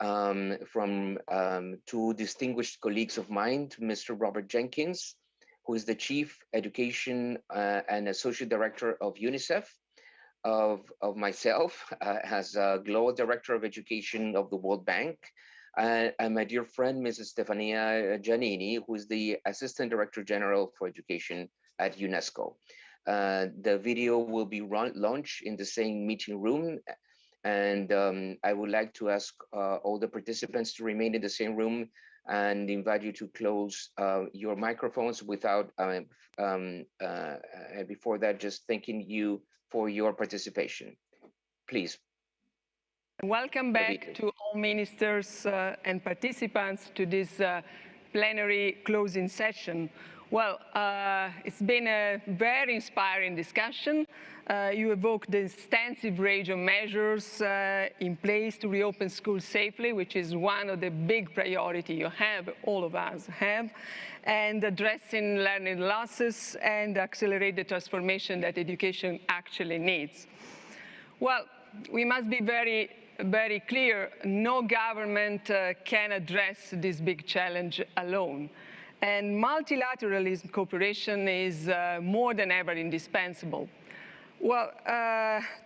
from two distinguished colleagues of mine, Mr. Robert Jenkins, who is the Chief Education and Associate Director of UNICEF, of myself as Global Director of Education of the World Bank, and my dear friend, Mrs. Stefania Giannini, who is the Assistant Director General for Education at UNESCO. The video will be launched in the same meeting room, and I would like to ask all the participants to remain in the same room and invite you to close your microphones without, before that, just thanking you for your participation. Please. Welcome back to all ministers and participants to this plenary closing session. Well, it's been a very inspiring discussion. You evoked the extensive range of measures in place to reopen schools safely, which is one of the big priorities you have, all of us have, and addressing learning losses and accelerate the transformation that education actually needs. Well, we must be very clear, no government can address this big challenge alone. And multilateralism cooperation is more than ever indispensable. Well,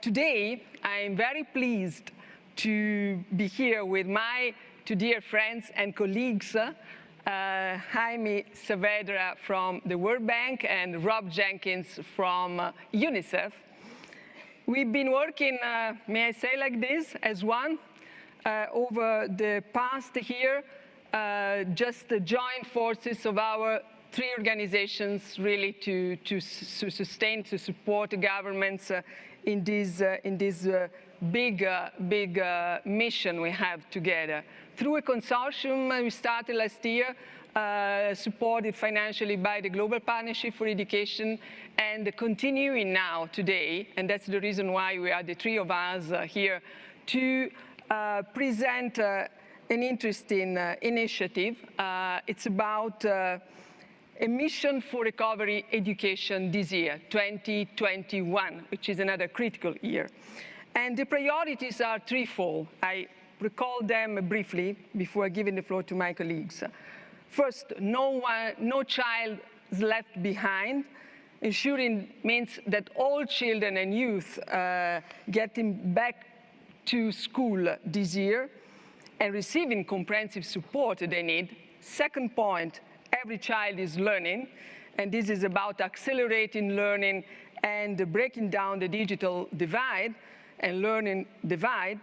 today I'm very pleased to be here with my two dear friends and colleagues, Jaime Saavedra from the World Bank and Rob Jenkins from UNICEF. We've been working, may I say like this, as one over the past year, just the joint forces of our three organizations really to sustain, to support the governments in this big mission we have together. Through a consortium we started last year, supported financially by the Global Partnership for Education, and continuing now today, and that's the reason why we are the three of us here, to present an interesting initiative. It's about a mission for recovery education this year, 2021, which is another critical year. And the priorities are threefold. I recall them briefly before giving the floor to my colleagues. First, no child is left behind. Ensuring means that all children and youth getting back to school this year and receiving comprehensive support they need. Second point, every child is learning, and this is about accelerating learning and breaking down the digital divide and learning divide.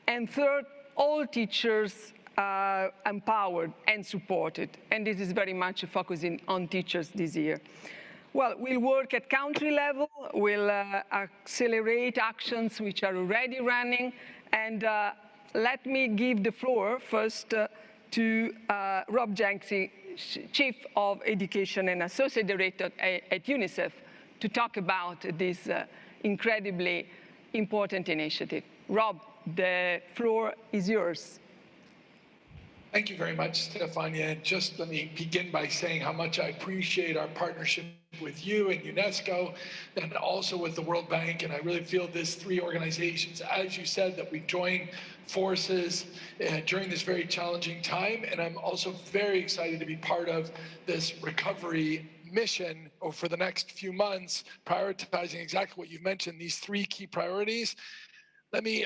And third, all teachers are empowered and supported, and this is very much focusing on teachers this year. Well, we'll work at country level, we'll accelerate actions which are already running, and let me give the floor first to Rob Jenkins, Chief of Education and Associate Director at UNICEF, to talk about this incredibly important initiative. Rob, the floor is yours. Thank you very much, Stefania. And just let me begin by saying how much I appreciate our partnership with you and UNESCO, and also with the World Bank. And I really feel these three organizations, as you said, that we've joined forces during this very challenging time. And I'm also very excited to be part of this recovery mission for the next few months, prioritizing exactly what you've mentioned, these three key priorities. Let me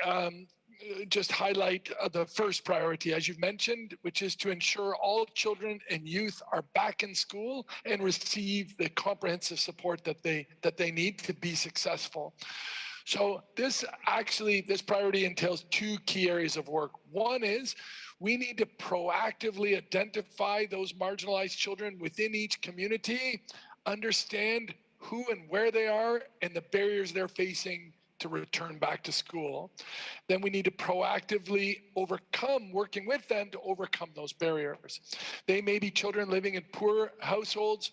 just highlight the first priority, as you've mentioned, which is to ensure all children and youth are back in school and receive the comprehensive support that they need to be successful. So this priority entails two key areas of work. One is we need to proactively identify those marginalized children within each community, understand who and where they are and the barriers they're facing to return back to school. Then we need to proactively working with them to overcome those barriers. They may be children living in poor households,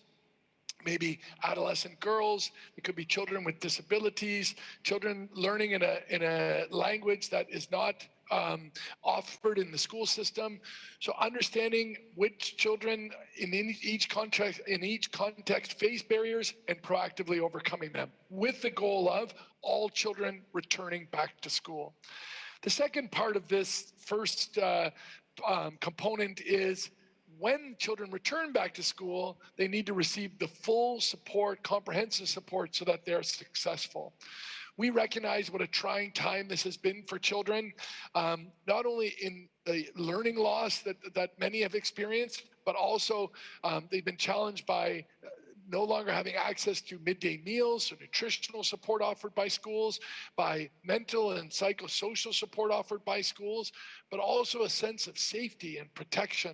maybe adolescent girls, it could be children with disabilities, children learning in a language that is not offered in the school system. So understanding which children in each context face barriers and proactively overcoming them, with the goal of all children returning back to school. The second part of this first component is when children return back to school, they need to receive the full support, comprehensive support, so that they're successful. We recognize what a trying time this has been for children, not only in the learning loss that many have experienced, but also they've been challenged by no longer having access to midday meals or nutritional support offered by schools, by mental and psychosocial support offered by schools, but also a sense of safety and protection.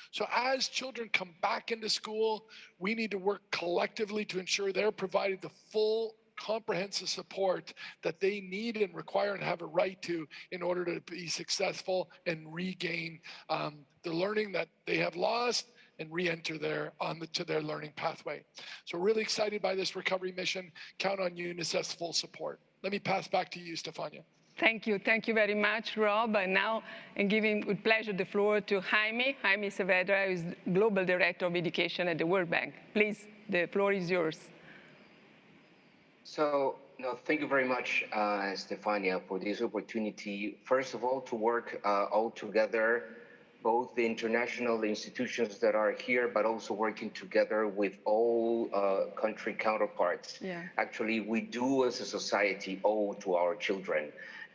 So as children come back into school, we need to work collectively to ensure they're provided the full comprehensive support that they need and require and have a right to in order to be successful and regain the learning that they have lost and re-enter to their learning pathway. So really excited by this recovery mission. Count on UNICEF's full support. Let me pass back to you, Stefania. Thank you very much, Rob. And now I'm giving with pleasure the floor to Jaime Saavedra, who is Global Director of Education at the World Bank. Please, the floor is yours. So, thank you very much, Stefania, for this opportunity. First of all, to work all together, both the international institutions that are here, but also working together with all country counterparts. Yeah. Actually, we do as a society owe to our children.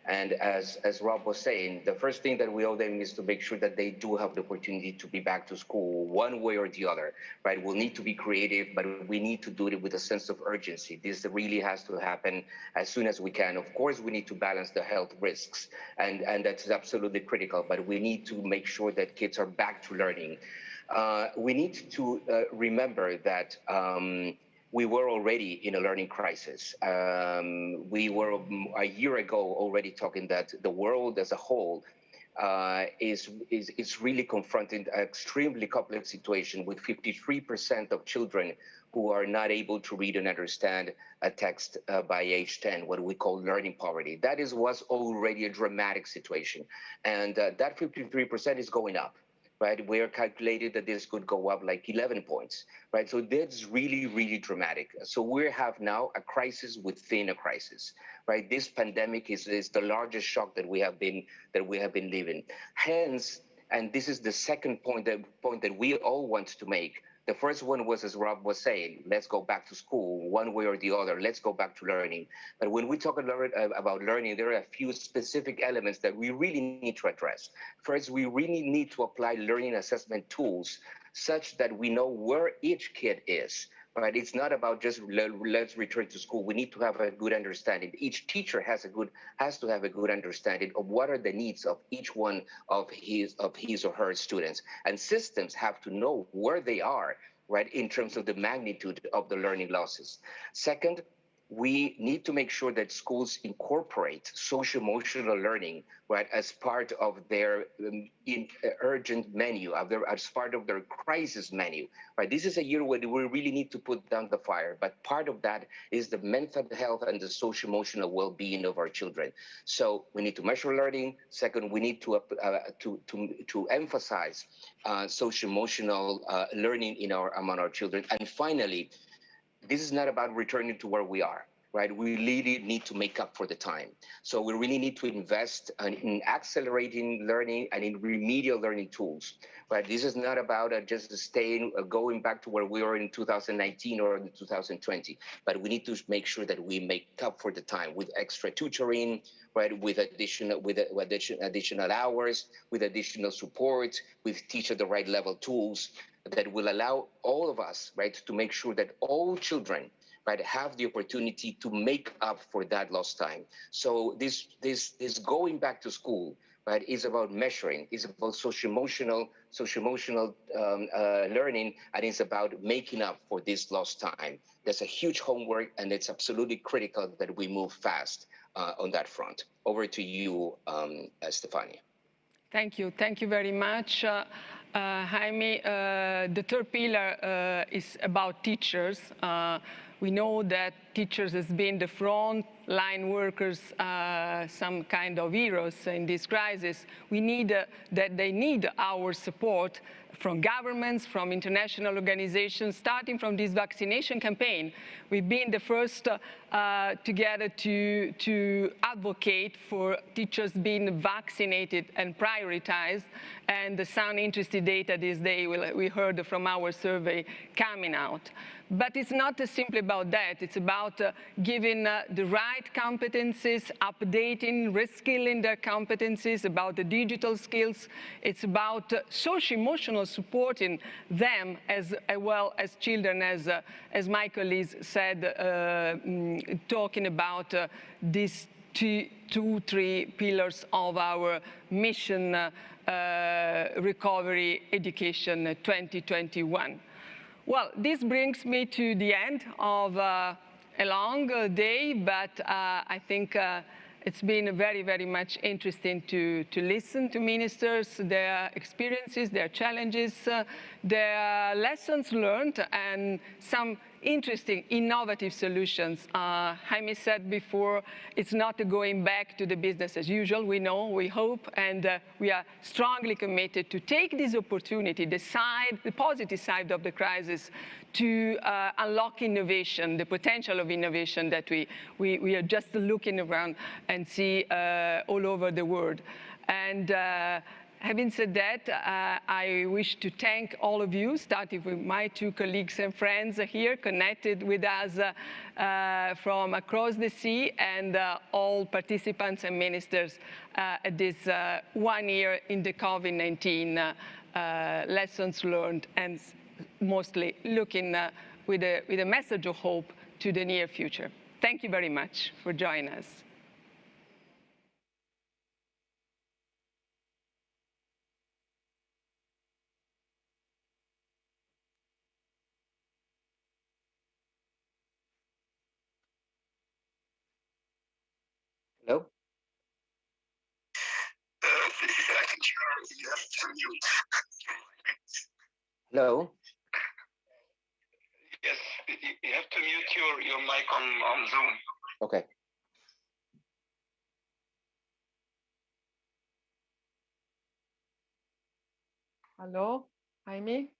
And as Rob was saying, the first thing that we owe them is to make sure that they do have the opportunity to be back to school one way or the other, right? We'll need to be creative, but we need to do it with a sense of urgency. This really has to happen as soon as we can. Of course, we need to balance the health risks, and that's absolutely critical, but we need to make sure that kids are back to learning. We need to remember that we were already in a learning crisis. We were a year ago already talking that the world as a whole is really confronting an extremely complex situation with 53% of children who are not able to read and understand a text by age 10, what we call learning poverty. That was already a dramatic situation. And that 53% is going up. Right, we're calculated that this could go up like 11 points, right? So that's really, really dramatic. So we have now a crisis within a crisis, right? This pandemic is the largest shock that we have been living. Hence, and this is the second point that we all want to make. The first one was, as Rob was saying, let's go back to school one way or the other. Let's go back to learning. But when we talk about learning, there are a few specific elements that we really need to address. First, we really need to apply learning assessment tools such that we know where each kid is. Right? It's not about just let's return to school. We need to have a good understanding. Each teacher has to have a good understanding of what are the needs of each one of his or her students. And systems have to know where they are, right, in terms of the magnitude of the learning losses. Second, we need to make sure that schools incorporate social-emotional learning, right, as part of their urgent menu, as part of their crisis menu, right? This is a year where we really need to put down the fire, but part of that is the mental health and the social-emotional well-being of our children. So we need to measure learning. Second, we need to emphasize social-emotional learning among our children. And finally, this is not about returning to where we are, right? We really need to make up for the time. So we really need to invest in accelerating learning and in remedial learning tools, right? This is not about just going back to where we were in 2019 or in 2020, but we need to make sure that we make up for the time with extra tutoring, right? With additional hours, with additional support, with teach at the right level tools that will allow all of us, right, to make sure that all children, right, have the opportunity to make up for that lost time. So this going back to school, right, is about measuring, is about social-emotional learning, and it's about making up for this lost time. There's a huge homework, and it's absolutely critical that we move fast on that front. Over to you, Stefania. Thank you very much. Jaime, the third pillar is about teachers. We know that teachers has been the front line workers, some kind of heroes in this crisis. We need that they need our support from governments, from international organizations, starting from this vaccination campaign. We've been the first together to advocate for teachers being vaccinated and prioritized, and some interesting data this day we heard from our survey coming out. But it's not simply about that. It's about giving the right competencies, updating, reskilling their competencies, about the digital skills. It's about social-emotional supporting them as well as children, as my colleagues said, talking about these three pillars of our mission recovery education 2021. Well, this brings me to the end of a long day, but I think it's been very, very much interesting to listen to ministers, their experiences, their challenges, their lessons learned, and some interesting, innovative solutions. Jaime said before, it's not going back to the business as usual. We know, we hope, and we are strongly committed to take this opportunity, the positive side of the crisis, to unlock innovation, the potential of innovation that we are just looking around and see all over the world. And Having said that, I wish to thank all of you, starting with my two colleagues and friends here connected with us from across the sea, and all participants and ministers at this 1 year in the COVID-19 lessons learned, and mostly looking with a message of hope to the near future. Thank you very much for joining us. Hello? Hello? Yes, you have to mute your mic on Zoom. Okay. Hello, Jaime?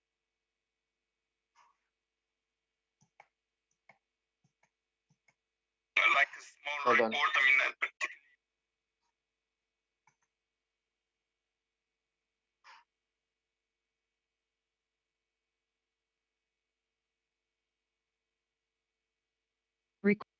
Like a small report, I mean, Record.